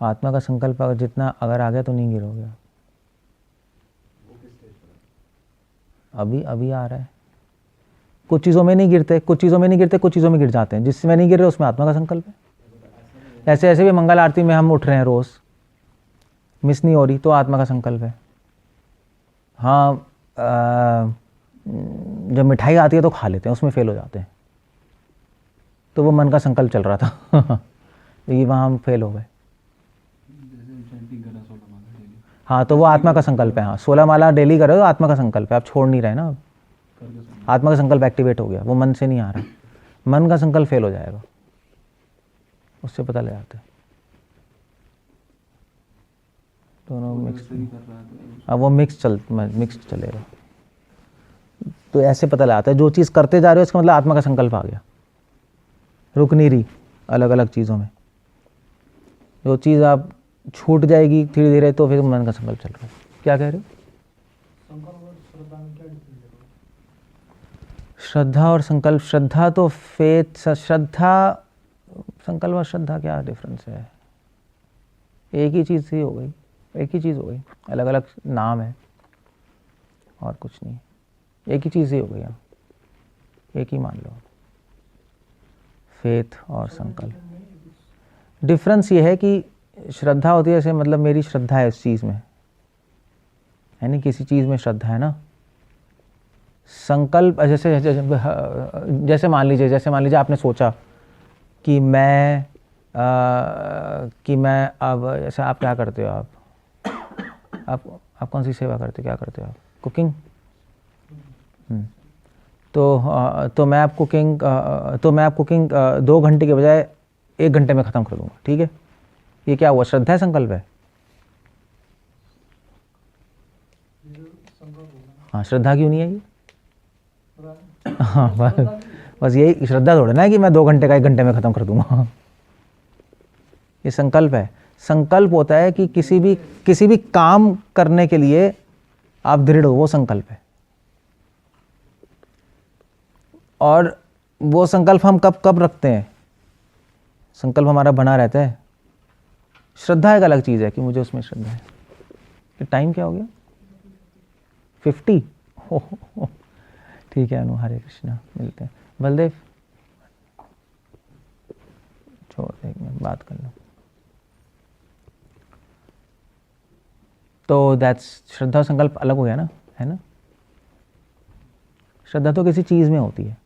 आत्मा का संकल्प अगर जितना अगर आ गया तो नहीं गिरोगे। वो किस स्टेज पर है? अभी आ रहा है। कुछ चीज़ों में नहीं गिरते, कुछ चीज़ों में नहीं गिरते, कुछ चीज़ों में गिर जाते हैं। जिसमें नहीं गिर रहे उसमें आत्मा का संकल्प है। ऐसे ऐसे भी मंगल आरती में हम उठ रहे हैं रोज़, मिस नहीं हो रही, तो आत्मा का संकल्प है। हाँ, जब मिठाई आती है तो खा लेते हैं, उसमें फेल हो जाते हैं, तो वो मन का संकल्प चल रहा था ये वहाँ हम फेल हो गए। हाँ, तो वो आत्मा का संकल्प है। हाँ, 16 माला डेली कर रहे हो तो आत्मा का संकल्प है, आप छोड़ नहीं रहे ना। अब आत्मा का संकल्प एक्टिवेट हो गया, वो मन से नहीं आ रहा। मन का संकल्प फेल हो जाएगा, उससे पता लग जाता है। दोनों मिक्स, अब वो मिक्स चलेगा, तो ऐसे पता लगाता है जो चीज़ करते जा रहे हो इसका मतलब आत्मा का संकल्प आ गया, रुक नहीं रही अलग अलग चीज़ों में। जो चीज़ आप छूट जाएगी धीरे धीरे, तो फिर मन का संकल्प चल रहा है। क्या कह रहे हो? श्रद्धा और संकल्प, श्रद्धा तो फेथ, श्रद्धा, संकल्प और श्रद्धा क्या डिफरेंस है? एक ही चीज़ ही हो गई, एक ही चीज़ हो गई, अलग अलग नाम है और कुछ नहीं, एक ही चीज़ ही हो गई। यहाँ एक ही मान लो, फेथ और संकल्प। डिफरेंस ये है कि श्रद्धा होती है, जैसे मतलब मेरी श्रद्धा है इस चीज़ में, है नहीं, किसी चीज़ में श्रद्धा है ना। संकल्प जैसे जैसे मान लीजिए आपने सोचा कि मैं अब, जैसे आप क्या करते हो, आप कौन सी सेवा करते हो, क्या करते हो आप? कुकिंग। तो मैं आप कुकिंग 2 घंटे के बजाय 1 घंटे में ख़त्म कर दूंगा, ठीक है? ये क्या हुआ? श्रद्धा है, संकल्प है? हाँ, श्रद्धा क्यों नहीं है ये? हाँ, बस यही श्रद्धा थोड़ा ना है कि मैं 2 घंटे का 1 घंटे में ख़त्म कर दूंगा। ये संकल्प है। संकल्प होता है कि किसी भी काम करने के लिए आप दृढ़ हो, वो संकल्प है। और वो संकल्प हम कब रखते हैं? संकल्प हमारा बना रहता है। श्रद्धा एक अलग चीज़ है कि मुझे उसमें श्रद्धा है। ये टाइम क्या हो गया? 50। ठीक है अनु, हरे कृष्णा, मिलते हैं। बलदेव छोड़ दे, एक मिनट बात कर लो। तो दैट्स, श्रद्धा और संकल्प अलग हो गया ना, है ना? श्रद्धा तो किसी चीज़ में होती है,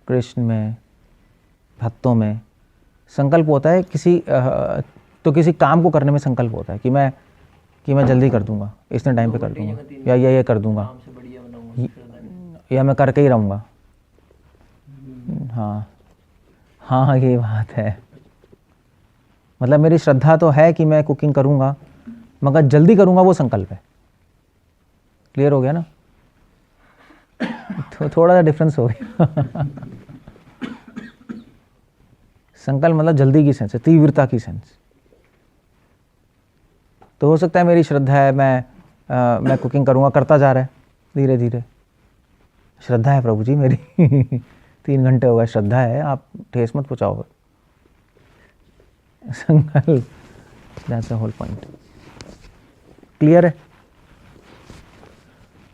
कृष्ण में, भक्तों में। संकल्प होता है किसी काम को करने में संकल्प होता है कि मैं जल्दी कर दूंगा, इतने टाइम पे कर दूंगा, या ये कर दूंगा, या मैं करके ही रहूँगा। हाँ, ये बात है। मतलब मेरी श्रद्धा तो है कि मैं कुकिंग करूँगा, मगर जल्दी करूँगा वो संकल्प है। क्लियर हो गया ना? तो थोड़ा सा डिफरेंस हो गया। संकल्प मतलब जल्दी की सेंस है, तीव्रता की सेंस। तो हो सकता है मेरी श्रद्धा है, मैं कुकिंग करूँगा, करता जा रहा है धीरे धीरे। श्रद्धा है प्रभु जी मेरी 3 घंटे हो गए, श्रद्धा है, आप ठेस मत पहुँचाओ। संकल्प, that's the whole point. Clear है?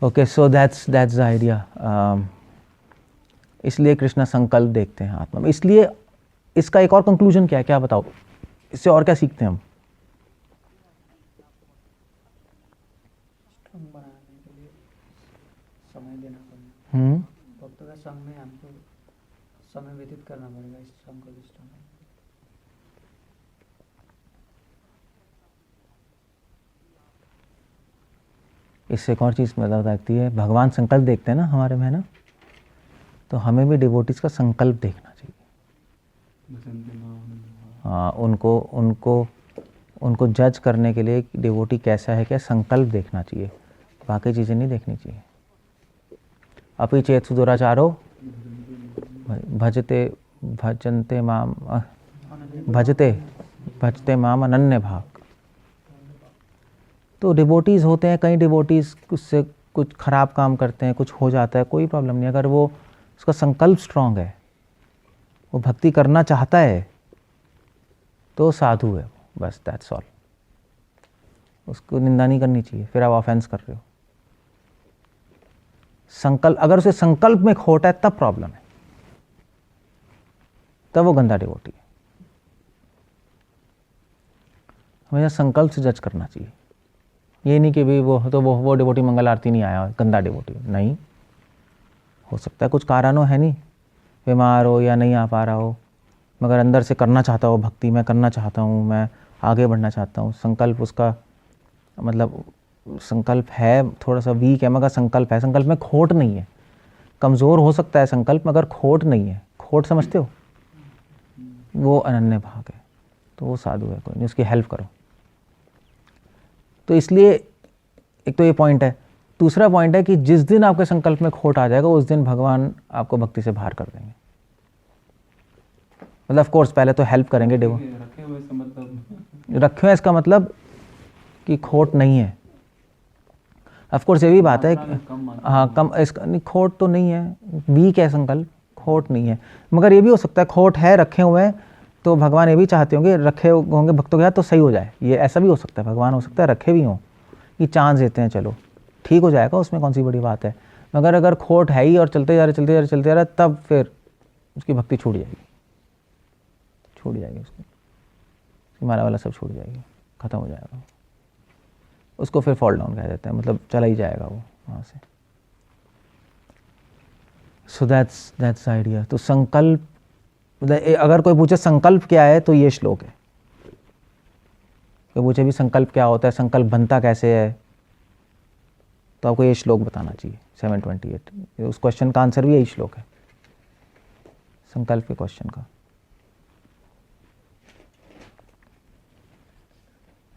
Okay, so that's the idea. इसलिए कृष्णा संकल्प देखते हैं आत्मा में। इसलिए इसका एक और कंक्लूजन क्या है, क्या बताओ? इससे और क्या सीखते हैं हम? बनाने के लिए समय देना पड़ेगा। भक्तों के संग में हमको समय व्यतीत करना पड़ेगा इस संकल्प सिस्टम में। इससे एक और चीज़ मतलब लगती है, भगवान संकल्प देखते हैं ना हमारे में, है ना? तो हमें भी डिवोटीज का संकल्प देखना चाहिए। हाँ, उनको जज करने के लिए डिवोटी कैसा है, क्या संकल्प देखना चाहिए, बाकी चीज़ें नहीं देखनी चाहिए। अपि चेत सुदुराचारो भजते माम अनन्य भाग। तो डिवोटीज़ होते हैं, कई डिवोटीज़ उससे कुछ ख़राब काम करते हैं, कुछ हो जाता है, कोई प्रॉब्लम नहीं। अगर वो उसका संकल्प स्ट्रांग है, वो भक्ति करना चाहता है, तो साधु है, बस दैट्स ऑल। उसको निंदा नहीं करनी चाहिए, फिर आप ऑफेंस कर रहे हो। संकल्प, अगर उसे संकल्प में खोट है तब प्रॉब्लम है। तब वो गंदा डिवोटी है। हमें संकल्प से जज करना चाहिए। ये नहीं कि भाई वो डिवोटी मंगल आरती नहीं आया, गंदा डिवोटी नहीं। हो सकता है कुछ कारण हो, है नहीं, बीमार हो या नहीं आ पा रहा हो, मगर अंदर से करना चाहता हो भक्ति, मैं करना चाहता हूँ, मैं आगे बढ़ना चाहता हूँ। संकल्प उसका मतलब संकल्प है थोड़ा सा वीक है, मगर संकल्प है, संकल्प में खोट नहीं है। कमज़ोर हो सकता है संकल्प, मगर खोट नहीं है। खोट समझते हो, वो अनन्य भाग है, तो वो साधु है, कोई नहीं, उसकी हेल्प करो। तो इसलिए एक तो ये पॉइंट है। दूसरा पॉइंट है कि जिस दिन आपके संकल्प में खोट आ जाएगा उस दिन भगवान आपको भक्ति से बाहर कर देंगे। मतलब ऑफ कोर्स पहले तो हेल्प करेंगे डेवो, रखे हुए से मतलब रखे हैं इसका मतलब कि खोट नहीं है। ऑफ कोर्स ये भी बात है कि हाँ कम, इसका नहीं, खोट तो नहीं है, वीक है संकल्प, खोट नहीं है। मगर ये भी हो सकता है खोट है, रखे हुए हैं, तो भगवान ये भी चाहते होंगे रखे होंगे भक्तों के साथ तो सही हो जाए। ये ऐसा भी हो सकता है, भगवान हो सकता है रखे भी हों कि चांस देते हैं, चलो ठीक हो जाएगा, उसमें कौन सी बड़ी बात है। मगर अगर खोट है ही और चलते जा रहे तब फिर उसकी भक्ति छूट जाएगी उसकी माला वाला सब छूट जाएगी, ख़त्म हो जाएगा, उसको फिर फॉल डाउन कह देते हैं, मतलब चला ही जाएगा वो वहाँ से। So that's idea. तो संकल्प, अगर कोई पूछे संकल्प क्या है तो ये श्लोक है। कोई पूछे भी संकल्प क्या होता है, संकल्प बनता कैसे है, तो आपको ये श्लोक बताना चाहिए 728। उस क्वेश्चन का आंसर भी यही श्लोक है, संकल्प के क्वेश्चन का।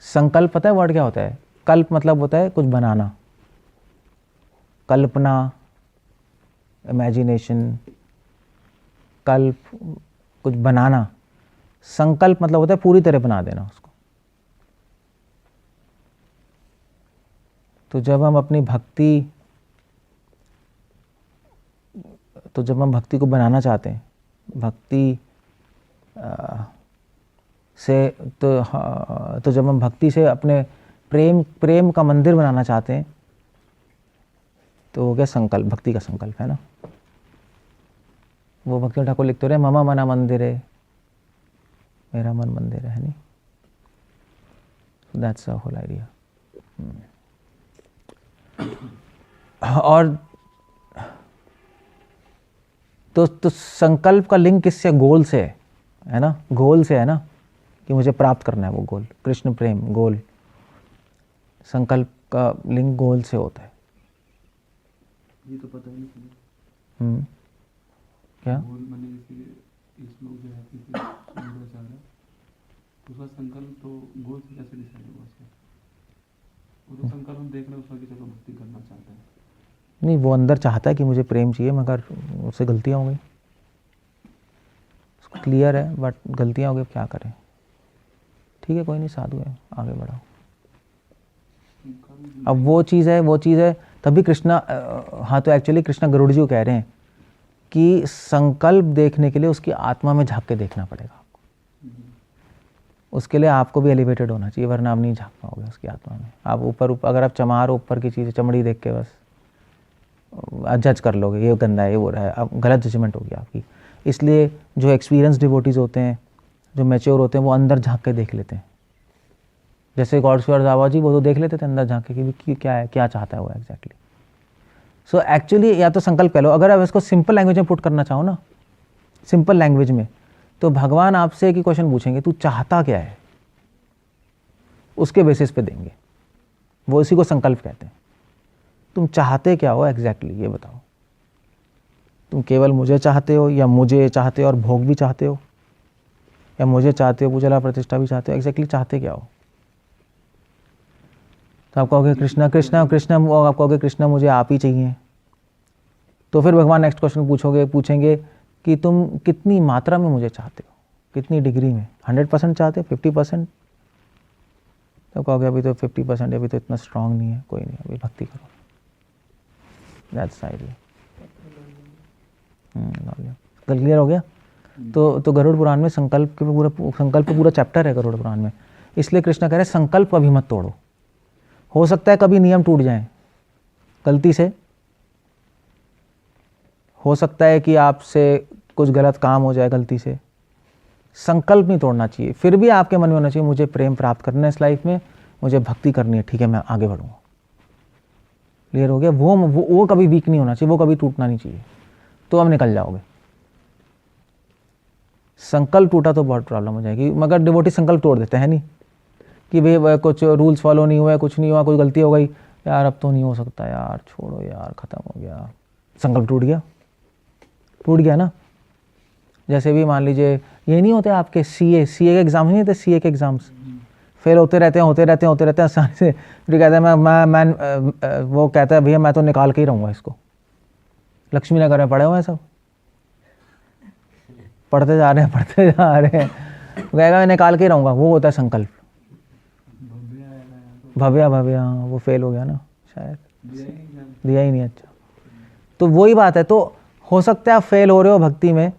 संकल्प पता है वर्ड क्या होता है? कल्प मतलब होता है कुछ बनाना, कल्पना, इमेजिनेशन, कल्प कुछ बनाना। संकल्प मतलब होता है पूरी तरह बना देना उसको। तो जब हम अपनी भक्ति को बनाना चाहते हैं, भक्ति से तो जब हम भक्ति से अपने प्रेम का मंदिर बनाना चाहते हैं तो हो गया संकल्प, भक्ति का संकल्प है ना। वो भक्ति ठाकुर लिखते रहे ममा मना मंदिर है, मेरा मन मंदिर है नहीं। That's the whole idea. और तो संकल्प का लिंक किससे? गोल से है ना, गोल से है ना, कि मुझे प्राप्त करना है वो गोल, कृष्ण प्रेम गोल। संकल्प का लिंक गोल से होता है। ये तो पता ही नहीं चला। क्या गोल माने जैसे इस लोग जो है कि शंकराचार्य, उसका संकल्प तो गोल से कैसे डिसाइड हुआ उसका? वो तो संकल्प हम देख रहे हैं उसका कि चलो भक्ति करना चाहता है। नहीं, वो अंदर चाहता है कि मुझे प्रेम चाहिए, मगर उससे गलतियाँ हो गई, उसको क्लियर है, बट गलतियाँ हो गई, क्या करें। ठीक है, कोई नहीं, साधु है, आगे बढ़ाओ। अब वो चीज़ है तभी कृष्णा, हाँ तो एक्चुअली कृष्णा गरुड़ जी को कह रहे हैं कि संकल्प देखने के लिए उसकी आत्मा में झांक के देखना पड़ेगा आपको। उसके लिए आपको भी एलिवेटेड होना चाहिए, वरना आप नहीं झांक पाओगे उसकी आत्मा में। आप ऊपर अगर आप चमार ऊपर की चीज़ चमड़ी देख के बस जज कर लोगे ये गंदा है, ये वो रहा है, अब गलत जजमेंट होगी आपकी। इसलिए जो एक्सपीरियंस डिवोटीज़ होते हैं, जो मैच्योर होते हैं, वो अंदर झांक के देख लेते हैं। जैसे गौड़ेश्वर बाबा जी, वो तो देख लेते थे अंदर झांक के कि क्या है, क्या चाहता है वो एग्जैक्टली। सो एक्चुअली या तो संकल्प कह लो, अगर आप इसको सिंपल लैंग्वेज में पुट करना चाहो ना, सिंपल लैंग्वेज में, तो भगवान आपसे एक ही क्वेश्चन पूछेंगे, तू चाहता क्या है, उसके बेसिस पे देंगे। वो इसी को संकल्प कहते हैं। तुम चाहते क्या हो एग्जैक्टली, ये बताओ। तुम केवल मुझे चाहते हो, या मुझे चाहते हो और भोग भी चाहते हो, या मुझे चाहते हो पूजा प्रतिष्ठा भी चाहते हो, एग्जैक्टली चाहते क्या हो? तो आप कहोगे कृष्णा कृष्णा कृष्णा, आप कहोगे कृष्णा मुझे आप ही चाहिए। तो फिर भगवान नेक्स्ट क्वेश्चन पूछेंगे कि तुम कितनी मात्रा में मुझे चाहते हो, कितनी डिग्री में, 100% चाहते हो, 50%? तो कहोगे अभी तो 50%, अभी तो इतना स्ट्रांग नहीं है, कोई नहीं, अभी भक्ति करो। That's idea. क्लियर हो गया? तो गरुड़ पुराण में संकल्प पे पूरा चैप्टर है गरुड़ पुराण में। इसलिए कृष्ण कह रहे हैं संकल्प अभी मत तोड़ो। हो सकता है कभी नियम टूट जाएं गलती से, हो सकता है कि आपसे कुछ गलत काम हो जाए गलती से, संकल्प नहीं तोड़ना चाहिए। फिर भी आपके मन में होना चाहिए मुझे प्रेम प्राप्त करना है इस लाइफ में, मुझे भक्ति करनी है, ठीक है मैं आगे बढ़ूंगा। क्लियर हो गया? वो कभी वीक नहीं होना चाहिए, वो कभी टूटना नहीं चाहिए, तो अब निकल जाओगे। संकल्प टूटा तो बहुत प्रॉब्लम हो जाएगी। मगर डिवोटी संकल्प तोड़ देते हैं नहीं कि भाई कुछ रूल्स फॉलो नहीं हुआ, कुछ नहीं हुआ, कोई गलती हो गई, यार अब तो नहीं हो सकता यार, छोड़ो यार, ख़त्म हो गया, संकल्प टूट गया, टूट गया ना। जैसे भी मान लीजिए ये नहीं होते आपके सीए के एग्जाम नहीं होते, सीए के एग्जाम्स फेल होते रहते हैं आसानी से। फिर कहते हैं मैं वो कहता है भैया मैं तो निकाल के ही रहूँगा इसको। लक्ष्मी नगर में पढ़े हुए हैं सब, पढ़ते जा रहे हैं वो कहेगा मैं निकाल के ही रहूँगा। वो होता है संकल्प। भव्या हाँ, वो फेल हो गया ना शायद, दिया ही नहीं। अच्छा, तो वही बात है। तो हो सकता है आप फेल हो रहे हो भक्ति में,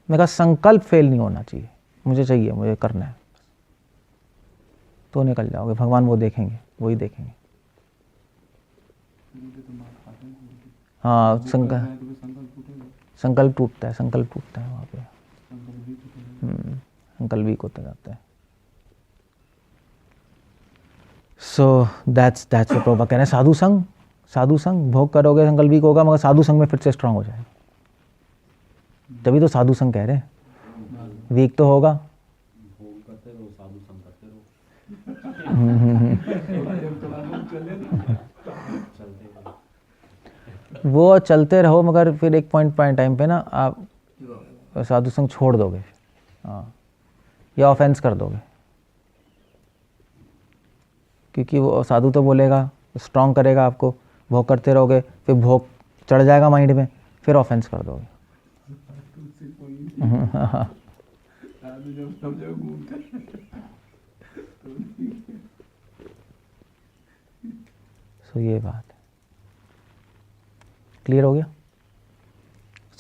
मैं कहा संकल्प फेल नहीं होना चाहिए, मुझे चाहिए, मुझे करना है, तो निकल जाओगे। भगवान वो देखेंगे, वही देखेंगे। हाँ, संकल्प टूटता है वहाँ पे, संकल्प वीक होता जाता है। So that's the problem. कह रहे हैं साधु संग भोग करोगे संकल्प वीक होगा, मगर साधु संग में फिर से स्ट्रांग हो जाएगा। तभी तो साधु संग कह रहे हैं, वीक तो होगा। वो चलते रहो, मगर फिर एक पॉइंट टाइम पे ना आप साधु संग छोड़ दोगे, हाँ, या ऑफेंस कर दोगे। क्योंकि वो साधु तो बोलेगा, स्ट्रांग करेगा आपको, भोग करते रहोगे, फिर भोग चढ़ जाएगा माइंड में, फिर ऑफेंस कर दोगे। सो ये बात है, क्लियर हो गया?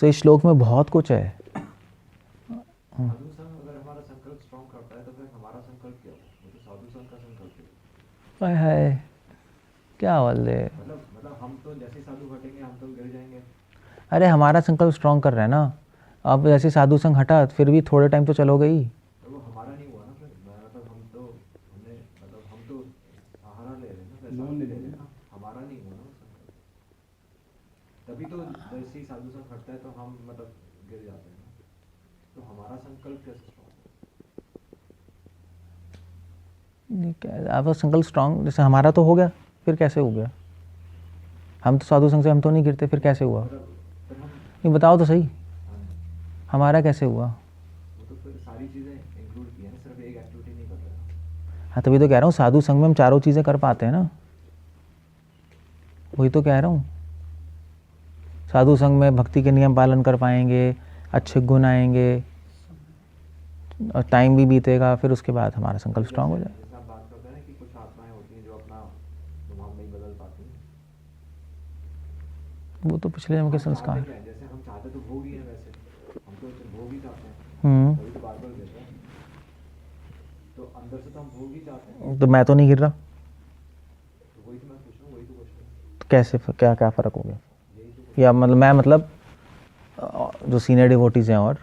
सो इस श्लोक में बहुत कुछ है। साधु संग अगर हमारा संकल्प स्ट्रॉन्ग करता है तो फिर हमारा संकल्प क्या होगा? वो तो साधु संग का संकल्प है। हाय क्या बोल रहे? मतलब हम तो जैसे साधु हटेंगे हम तो गिर जाएंगे। अरे हमारा संकल्प स्ट्रांग कर रहा है ना। अब जैसे साधु संग हटा, फिर भी थोड़े टाइम तो चलोगे ही। तो वो हमारा नहीं हुआ ना फिर, मतलब हम तो सहारा ले रहे हैं ना, लोन ले रहे हैं ना, हमारा नहीं हुआ ना वो संकल्प। तभी तो जैसे ही साधु संग हटता है तो हम मतलब गिर जाते हैं ना। तो हमारा संकल्प कैसे स्ट्रॉन्ग? आपका संकल्प स्ट्रांग जैसे हमारा तो हो गया, फिर कैसे हो गया? हम तो साधु संग से हम तो नहीं गिरते, फिर कैसे हुआ? नहीं बताओ तो सही, हमारा कैसे हुआ? वो तो फिर सारी चीजें इंक्लूड की है ना, सिर्फ एक एक्टिविटी नहीं कर रहा। हाँ तभी तो कह रहा हूँ साधु संग में हम चारों चीज़ें कर पाते हैं ना, वही तो कह रहा हूँ। साधु संग में भक्ति के नियम पालन कर पाएंगे, अच्छे गुण आएंगे, और टाइम भी बीतेगा, फिर उसके बाद हमारा संकल्प स्ट्रांग हो जाएगा। जैसे आप बात करते हैं ना कि कुछ आत्माएं होती हैं जो अपना स्वभाव नहीं बदल पाती हैं। वो तो पिछले जन्म के संस्कार। चाहते क्या है? जैसे हम चाहते तो भोग ही हैं, वैसे हम तो भोग ही चाहते हैं, तभी तो बार बार देते हैं। तो अंदर से तो हम भोग ही चाहते हैं। तो मैं तो नहीं गिर रहा, तो वही तो मैं पूछ रहा हूँ, वही तो क्वेश्चन। तो कैसे क्या फ़र्क हो गया? या मतलब जो सीनियर डिवोटीज हैं और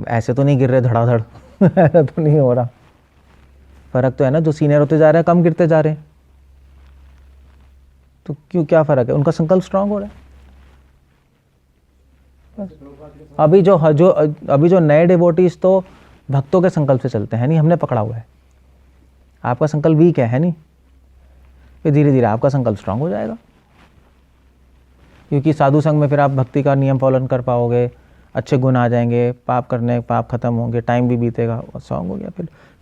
ऐसे तो नहीं गिर रहे धड़ाधड़ ऐसा तो नहीं हो रहा। फ़र्क तो है ना, जो सीनियर होते जा रहे हैं कम गिरते जा रहे हैं, तो क्यों, क्या फ़र्क है? उनका संकल्प स्ट्रांग हो रहा है। अभी जो नए डिवोटीज तो भक्तों के संकल्प से चलते हैं, नहीं हमने पकड़ा हुआ है। आपका संकल्प वीक है नहीं? फिर धीरे धीरे आपका संकल्प स्ट्रांग हो जाएगा, क्योंकि साधु संग में फिर आप भक्ति का नियम पालन कर पाओगे, अच्छे गुण आ जाएंगे, पाप खत्म होंगे, टाइम भी बीतेगा, और स्ट्रांग हो गया,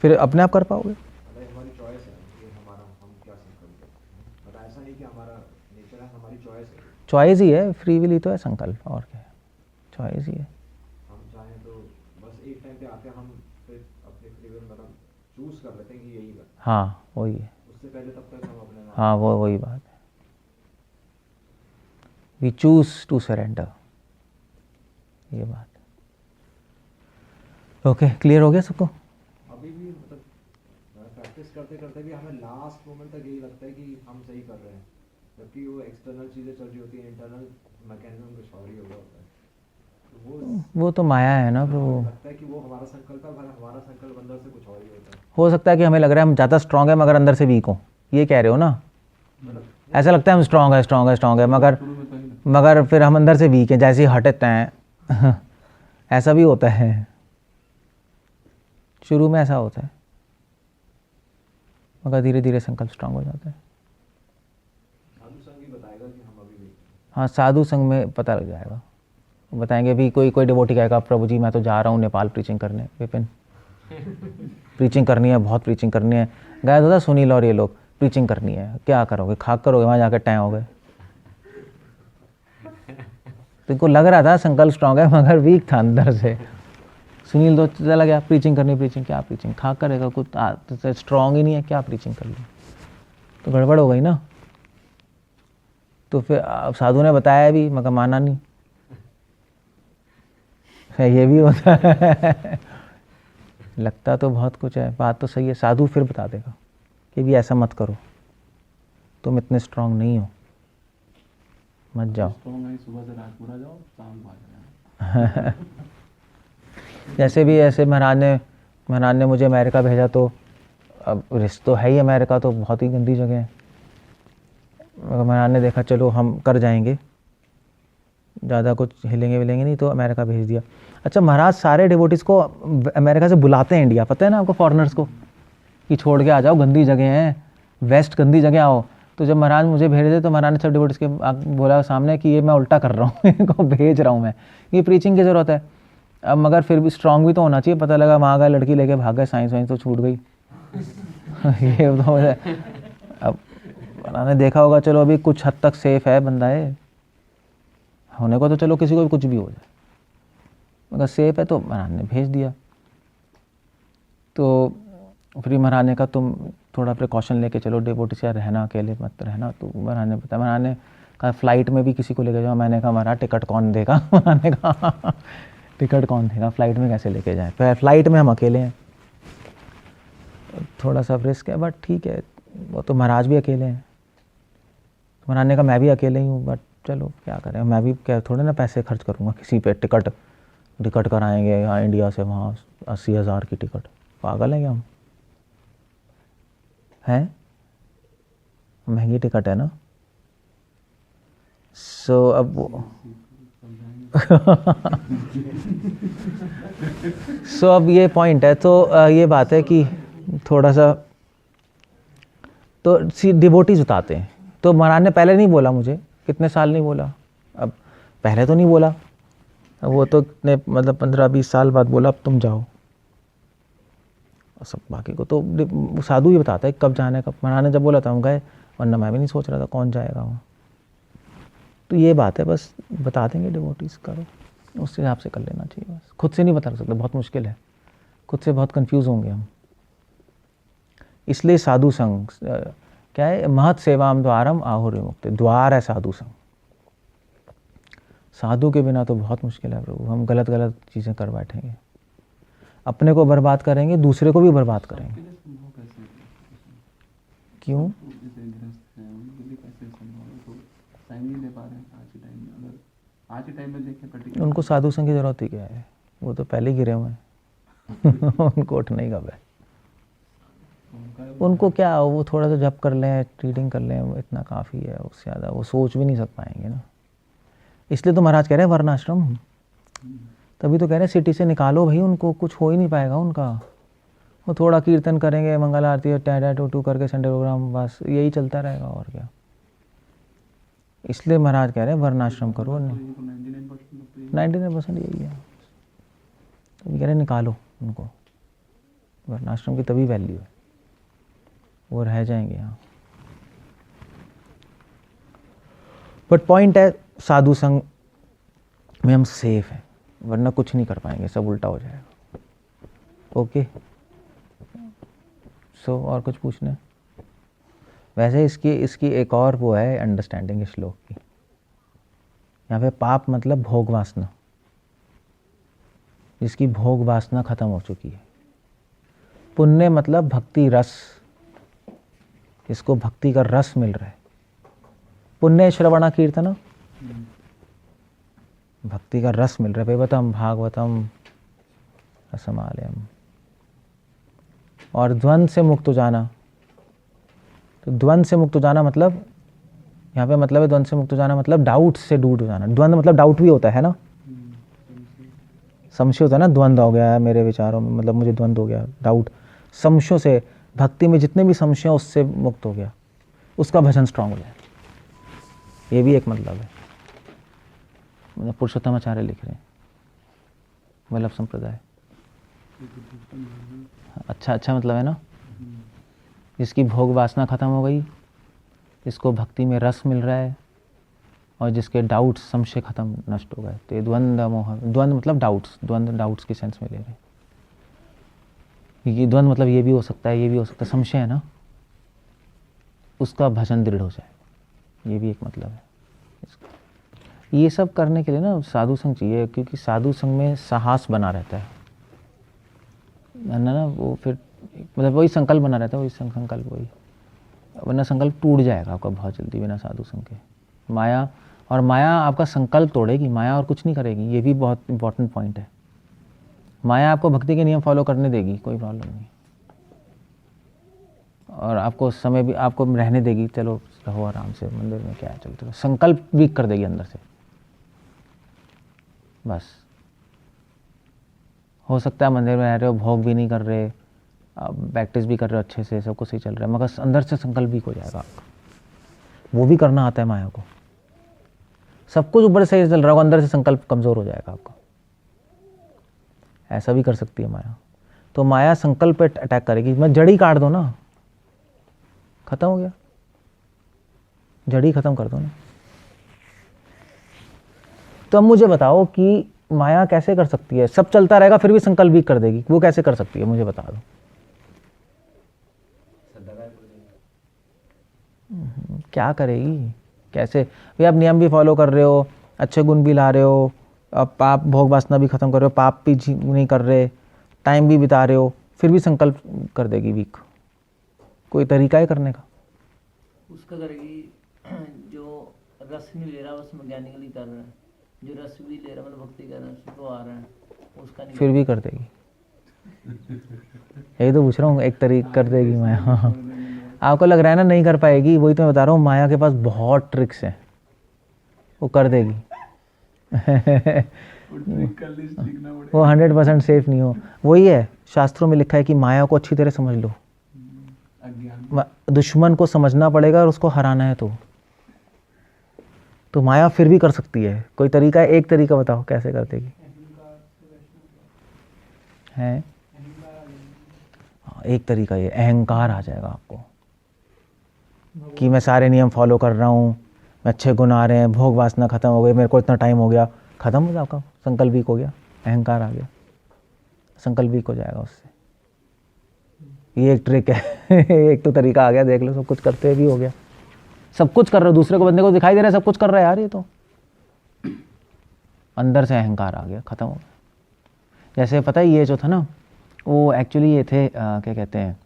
फिर अपने आप कर पाओगे। हमारी चॉइस है कि हमारा हम क्या संकल्प करते हैं। मतलब ऐसा नहीं कि हमारा नेचर है, हमारी चॉइस है। चॉइस ही है, फ्री विल ही तो है संकल्प, और क्या है, चॉइस ही है। हम चाहें तो बस एक टाइम पे आके हम फिर अपने फ्री विल मतलब चूज कर लेते हैं कि यही करना है। हाँ वही है, उससे पहले तब तक हम अपने हाँ वही बात है। वी चूज टू सरेंडर, ये बात। ओके, क्लियर हो गया सबको? अभी भी मतलब प्रैक्टिस करते करते भी हमें लास्ट मोमेंट तक यही लगता है कि हम सही कर रहे हैं, जबकि वो एक्सटर्नल चीज़ें चल रही होती हैं, इंटरनल मैकेनिज्म कुछ और ही हो रहा होता है। वो तो माया है ना प्रभु। लगता है कि वो हमारा संकल्प है, हमारा संकल्प अंदर से कुछ और ही होता है। हो सकता है कि हमें लग रहा है हम ज़्यादा स्ट्रांग है मगर अंदर से वीक हो, ये कह रहे हो ना? ऐसा लगता है हम स्ट्रांग है मगर शुरू में तो ही लगता मगर फिर हम अंदर से वीक हैं, जैसे ही हटते हैं ऐसा भी होता है, शुरू में ऐसा होता है मगर धीरे धीरे संकल्प स्ट्रांग हो जाता है। साधु संग ही बताएगा कि हम अभी भी हाँ, साधु संग में पता लग जाएगा, वो बताएंगे भी। कोई डिवोटी कहेगा प्रभु जी मैं तो जा रहा हूँ नेपाल प्रीचिंग करने, विपिन प्रीचिंग करनी है, बहुत प्रीचिंग करनी है। गया था सुनील और ये लोग, प्रीचिंग करनी है, क्या करोगे, खाक करोगे वहाँ जाकर टैं हो गए। तो इनको लग रहा था संकल्प स्ट्रांग है मगर वीक था अंदर से। सुनील तो चला गया प्रीचिंग करनी, प्रीचिंग क्या प्रीचिंग, खाक करेगा, कुछ स्ट्रांग ही नहीं है, क्या प्रीचिंग कर ली, तो गड़बड़ हो गई ना। तो फिर साधु ने बताया भी मगर माना नहीं, ये भी होता है। लगता तो बहुत कुछ है, बात तो सही है, साधु फिर बता देगा कि भी ऐसा मत करो, तुम इतने स्ट्रांग नहीं हो, मत जाओ। स्ट्रॉन्ग है, सुबह से रात पूरा जाओ, शाम को आ जाना। जैसे भी ऐसे महाराज ने मुझे अमेरिका भेजा, तो अब रिस्क तो है ही, अमेरिका तो बहुत ही गंदी जगह है। मगर महाराज ने देखा चलो हम कर जाएंगे, ज़्यादा कुछ हिलेंगे विलेंगे नहीं, तो अमेरिका भेज दिया। अच्छा, महाराज सारे डिवोटीज़ को अमेरिका से बुलाते हैं इंडिया, पता है ना आपको, फॉरेनर्स को, कि छोड़ के आ जाओ, गंदी जगह है, वेस्ट गंदी जगह आओ। तो जब महाराज मुझे भेज दे तो महाराज ने सब डिवोटीज़ के बोला सामने कि ये मैं उल्टा कर रहा हूँ, इनको भेज रहा हूँ मैं, ये प्रीचिंग की ज़रूरत है। अब मगर फिर भी स्ट्रांग भी तो होना चाहिए। पता लगा वहाँ गए, लड़की लेके भाग गए, साइंस वाइंस तो छूट गई। ये तो अब मैंने देखा होगा, चलो अभी कुछ हद तक सेफ है बंदा है, होने को तो चलो किसी को भी कुछ भी हो जाए, मगर सेफ है, तो महाराज ने भेज दिया। तो फिर महाराज ने कहा तुम थोड़ा प्रिकॉशन लेके चलो, डिवोटी से रहना, अकेले मत रहना। तो महाराज ने बताया, महाराज ने कहा फ्लाइट में भी किसी को लेके जाओ। मैंने कहा महाराज टिकट कौन देगा? महाराज ने कहा टिकट कौन देगा, फ्लाइट में कैसे लेके जाए, फिर फ्लाइट में हम अकेले हैं, थोड़ा सा रिस्क है, बट ठीक है, वो तो महाराज भी अकेले हैं। महाराज ने कहा मैं भी अकेले ही हूँ, बट चलो क्या करें, मैं भी क्या थोड़े ना पैसे खर्च करूँगा किसी पे, टिकट कराएंगे यहाँ इंडिया से वहाँ 80,000 की टिकट, पागल है क्या हम? हैं, महंगी टिकट है ना। सो अब वो सो अब ये पॉइंट है। तो ये बात है कि थोड़ा सा तो डिवोटीज बताते हैं। तो महाराज ने पहले नहीं बोला, मुझे कितने साल नहीं बोला, अब पहले तो नहीं बोला, वो तो कितने मतलब 15-20 साल बाद बोला अब तुम जाओ। और सब बाकी को तो साधु ही बताता है कब जाने का। महाराज ने जब बोला था हम गए, वरना मैं भी नहीं सोच रहा था कौन जाएगा वहाँ। तो ये बात है, बस बता देंगे डिवोटीज, करो उस हिसाब से कर लेना चाहिए। बस खुद से नहीं बता सकते, बहुत मुश्किल है, खुद से बहुत कंफ्यूज होंगे हम। इसलिए साधु संग क्या है, महत सेवाम द्वारम आहुर विमुक्ति, द्वार है साधु संग। साधु के बिना तो बहुत मुश्किल है प्रभु, हम गलत गलत चीज़ें कर बैठेंगे, अपने को बर्बाद करेंगे, दूसरे को भी बर्बाद करेंगे। आपके लिए संभव कैसे है? क्यों? जैसे गृहस्थ हैं, उनके लिए कैसे संभव है? तो टाइम नहीं दे पा रहे हैं आज के टाइम में। अगर आज के टाइम में देखें पर्टिकुलर, उनको साधु संग की जरूरत ही क्या है, वो तो पहले ही गिरे हुए हैं उनको उठने ही कब है। उनको क्या, वो थोड़ा सा जप कर लें, रीडिंग कर लें, इतना काफ़ी है, उससे ज़्यादा वो सोच भी नहीं सक पाएंगे ना। इसलिए तो महाराज कह रहे हैं वर्णाश्रम, तभी तो कह रहे हैं सिटी से निकालो भाई उनको, कुछ हो ही नहीं पाएगा उनका। वो थोड़ा कीर्तन करेंगे, मंगल आरती टैडा टू करके संडे प्रोग्राम, बस यही चलता रहेगा और क्या। इसलिए महाराज कह रहे हैं वर्णाश्रम करो। 99% यही है, तो कह रहे हैं निकालो उनको, वर्णाश्रम की तभी वैल्यू है, वो रह जाएंगे यहाँ। बट पॉइंट है साधु संग में हम सेफ हैं, वरना कुछ नहीं कर पाएंगे, सब उल्टा हो जाएगा। ओके, सो और कुछ पूछना है? वैसे इसकी एक और वो है अंडरस्टैंडिंग इस श्लोक की। यहाँ पे पाप मतलब भोग वासना, जिसकी भोग वासना खत्म हो चुकी है। पुण्य मतलब भक्ति रस, इसको भक्ति का रस मिल रहा है। पुण्य श्रवण कीर्तन, भक्ति का रस मिल रहा है। पिबतम भागवतम रसमालयम। और द्वंद से मुक्त हो जाना, तो द्वंद से मुक्त हो जाना मतलब यहाँ पे मतलब है द्वंद से मुक्त हो जाना मतलब डाउट से दूर हो जाना। द्वंद मतलब डाउट भी होता है ना, संशय होता है ना, द्वंद हो गया है मेरे विचारों में, मतलब मुझे द्वंद हो गया, डाउट। संशयों से, भक्ति में जितने भी संशय हैं उससे मुक्त हो गया, उसका भजन स्ट्रांग हो जाए, ये भी एक मतलब है। मतलब पुरुषोत्तम आचार्य लिख रहे हैं, वल्लभ संप्रदाय। अच्छा मतलब है ना, जिसकी भोग वासना खत्म हो गई, जिसको भक्ति में रस मिल रहा है, और जिसके डाउट्स संशय खत्म नष्ट हो गए। तो ये द्वंद्व मोह, द्वंद्व मतलब डाउट्स, द्वंद्व डाउट्स के सेंस में ले रहे हैं। ये द्वंद्व मतलब ये भी हो सकता है, ये भी हो सकता है, संशय है ना, उसका भजन दृढ़ हो जाए, ये भी एक मतलब है इसका। ये सब करने के लिए ना साधु संग चाहिए, क्योंकि साधु संग में साहस बना रहता है ना, वो फिर मतलब वही संकल्प बना रहता है, वही संकल्प वही, वरना संकल्प टूट जाएगा आपका बहुत जल्दी बिना साधु संग के। माया, और माया आपका संकल्प तोड़ेगी, माया और कुछ नहीं करेगी, ये भी बहुत इंपॉर्टेंट पॉइंट है। माया आपको भक्ति के नियम फॉलो करने देगी, कोई प्रॉब्लम नहीं, और आपको समय भी आपको रहने देगी, चलो रहो आराम से मंदिर में, क्या है चलते रहो। संकल्प वीक कर देगी अंदर से, बस। हो सकता है मंदिर में रह रहे हो, भोग भी नहीं कर रहे, प्रैक्टिस भी कर रहे हो अच्छे से, सब कुछ सही चल रहा है, मगर अंदर से संकल्प वीक हो जाएगा आपका। वो भी करना आता है माया को, सब कुछ ऊपर सही चल रहा होगा, अंदर से संकल्प कमजोर हो जाएगा आपका, ऐसा भी कर सकती है माया। तो माया संकल्प पे अटैक करेगी, मैं जड़ ही काट दो ना, खत्म हो गया, जड़ ही खत्म कर दो ना। तो अब मुझे बताओ कि माया कैसे कर सकती है, सब चलता रहेगा फिर भी संकल्प वीक कर देगी, वो कैसे कर सकती है, मुझे बता दो। क्या करेगी, कैसे? भाई आप नियम भी फॉलो कर रहे हो, अच्छे गुण भी ला रहे हो, अब पाप भोग वासना भी खत्म कर रहे हो, पाप भी नहीं कर रहे, टाइम भी बिता रहे हो, फिर भी संकल्प कर देगी वीक। कोई तरीका है करने का? उसका करेगी जो रस नहीं ले रहा उसमें मैकेनिकली कर रहा है, जो रस भी ले रहा मतलब भक्ति कर रहा है उसको आ रहा है, उसका नहीं, फिर भी कर देगी। यही तो पूछ रहा हूँ, एक तरीका कर देगी माया। आपको लग रहा है ना नहीं कर पाएगी, वही तो मैं बता रहा हूँ, माया के पास बहुत ट्रिक्स हैं, वो कर देगी। वो 100% सेफ नहीं हो, वही है शास्त्रों में लिखा है कि माया को अच्छी तरह समझ लो, दुश्मन को समझना पड़ेगा और उसको हराना है तो माया फिर भी कर सकती है। कोई तरीका है, एक तरीका बताओ कैसे कर देगी? है एक तरीका ये, अहंकार आ जाएगा आपको कि मैं सारे नियम फॉलो कर रहा हूँ, मैं अच्छे गुण आ रहे हैं, भोग वासना खत्म हो गई, मेरे को इतना टाइम हो गया, खत्म हो जाएगा, संकल्प वीक हो गया, अहंकार आ गया, संकल्प वीक हो जाएगा उससे। ये एक ट्रिक है। एक तो तरीका आ गया, देख लो, सब कुछ करते भी हो गया, सब कुछ कर रहे हो, दूसरे को बंदे को दिखाई दे रहा है सब कुछ कर रहा है यार, ये तो अंदर से अहंकार आ गया, खत्म हो गया। जैसे पता है ये जो था ना, वो एक्चुअली ये थे क्या कहते हैं,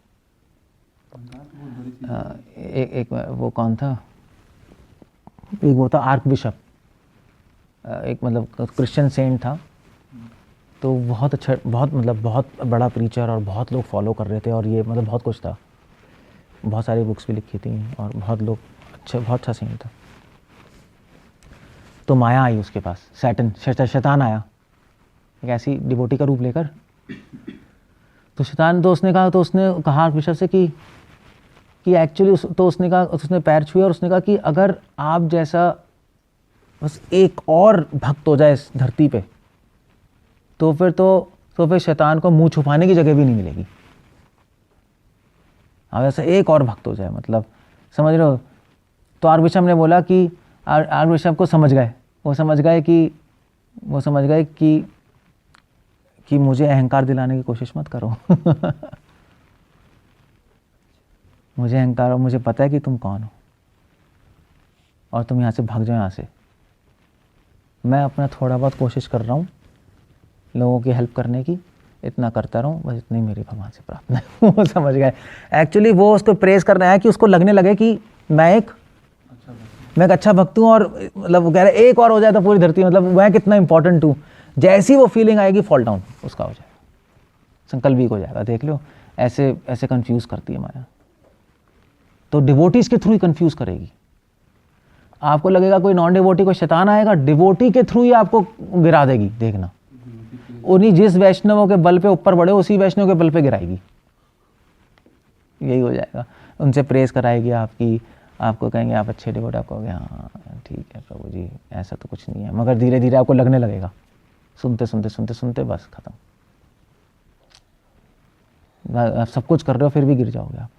एक वो कौन था, एक वो था आर्क बिशप, एक मतलब क्रिश्चियन सेंट था, तो बहुत अच्छा, बहुत मतलब बहुत बड़ा प्रीचर और बहुत लोग फॉलो कर रहे थे, और ये मतलब बहुत कुछ था, बहुत सारी बुक्स भी लिखी थी और बहुत लोग अच्छा, बहुत अच्छा सेंट था। तो माया आई उसके पास, शैतान आया एक ऐसी डिवोटी का रूप लेकर। तो शैतान तो उसने कहा बिशप से कि एक्चुअली तो उसने कहा, उसने पैर छुए और उसने कहा कि अगर आप जैसा बस एक और भक्त हो जाए इस धरती पे, तो फिर शैतान को मुंह छुपाने की जगह भी नहीं मिलेगी। अब ऐसा एक और भक्त हो जाए, मतलब समझ रहे हो। तो आर्क बिशप ने बोला कि आर्क बिशप को समझ गए, वो समझ गए कि मुझे अहंकार दिलाने की कोशिश मत करो। मुझे अहंकार, और मुझे पता है कि तुम कौन हो, और तुम यहाँ से भाग जाओ यहाँ से। मैं अपना थोड़ा बहुत कोशिश कर रहा हूँ लोगों की हेल्प करने की, इतना करता रहूँ बस, इतनी मेरी भगवान से प्रार्थना है। वो समझ गए एक्चुअली, वो उसको प्रेस करना है कि उसको लगने लगे कि मैं एक मैं एक अच्छा भक्त हूँ और मतलब वो कह रहा है एक और हो जाए तो पूरी धरती, मतलब मैं कितना इंपॉर्टेंट हूँ, जैसी वो फीलिंग आएगी फॉल डाउन उसका हो जाएगा, संकल्प वीक हो जाएगा। देख लो ऐसे ऐसे कंफ्यूज करती है माया। तो डिवोटीज के थ्रू ही कंफ्यूज करेगी। आपको लगेगा कोई नॉन डिवोटी कोई शैतान आएगा, डिवोटी के थ्रू ही आपको गिरा देगी। देखना उन्हीं जिस वैष्णवों के बल पे ऊपर बढ़े उसी वैष्णव के बल पे गिराएगी, यही हो जाएगा। उनसे प्रेस कराएगी आपकी, आपको कहेंगे आप अच्छे डिवोटी, आप कहोगे हाँ ठीक है प्रभु जी ऐसा तो कुछ नहीं है, मगर धीरे धीरे आपको लगने लगेगा, सुनते सुनते सुनते सुनते बस खत्म। आप सब कुछ कर रहे हो फिर भी गिर जाओगे आप।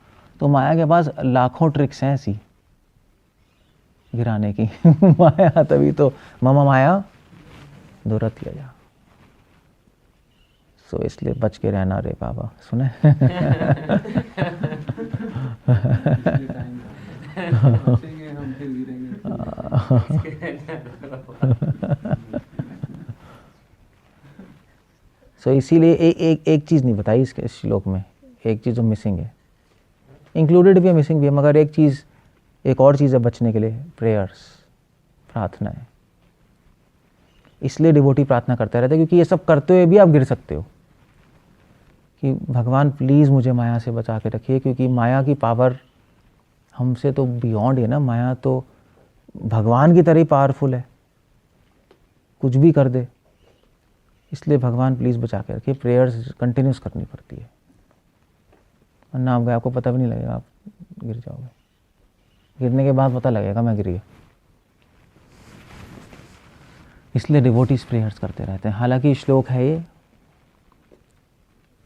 तो माया के पास लाखों ट्रिक्स हैं ऐसी गिराने की माया तभी तो मम माया दुरत्य जा। सो इसलिए बच के रहना रे बाबा, सुने बचेंगे हम फिर गिरेंगे। सो इसीलिए एक चीज़ नहीं बताई इसके श्लोक में, एक चीज़ जो मिसिंग है, इंक्लूडेड भी है मिसिंग भी है, मगर एक और चीज़ है बचने के लिए, प्रेयर्स, प्रार्थना है। इसलिए डिवोटी प्रार्थना करते रहते हैं, क्योंकि ये सब करते हुए भी आप गिर सकते हो कि भगवान प्लीज़ मुझे माया से बचा के रखिए, क्योंकि माया की पावर हमसे तो बियॉन्ड है ना। माया तो भगवान की तरह ही पावरफुल है, कुछ भी कर दे। इसलिए भगवान प्लीज़ बचा के रखिए, प्रेयर्स कंटिन्यूस करनी पड़ती है, वरना आपको पता भी नहीं लगेगा, आप गिर जाओगे। गिरने के बाद पता लगेगा मैं गिर गया। इसलिए डिवोटीज प्रेयर्स करते रहते हैं। हालांकि श्लोक है ये,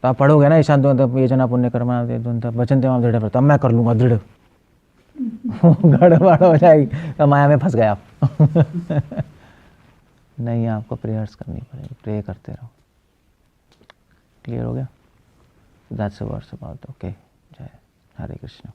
तो आप पढ़ोगे ना, ईशान ये जना पुण्य कर्मा वचन तेम दृढ़, तब मैं कर लूंगा दृढ़ गड़बड़ हो जाएगी तो माया में फंस गया आप नहीं, आपको प्रेयर्स करनी पड़ेगी, प्रे करते रहो। क्लियर हो गया? That's a words about. Okay, जय हरे कृष्ण।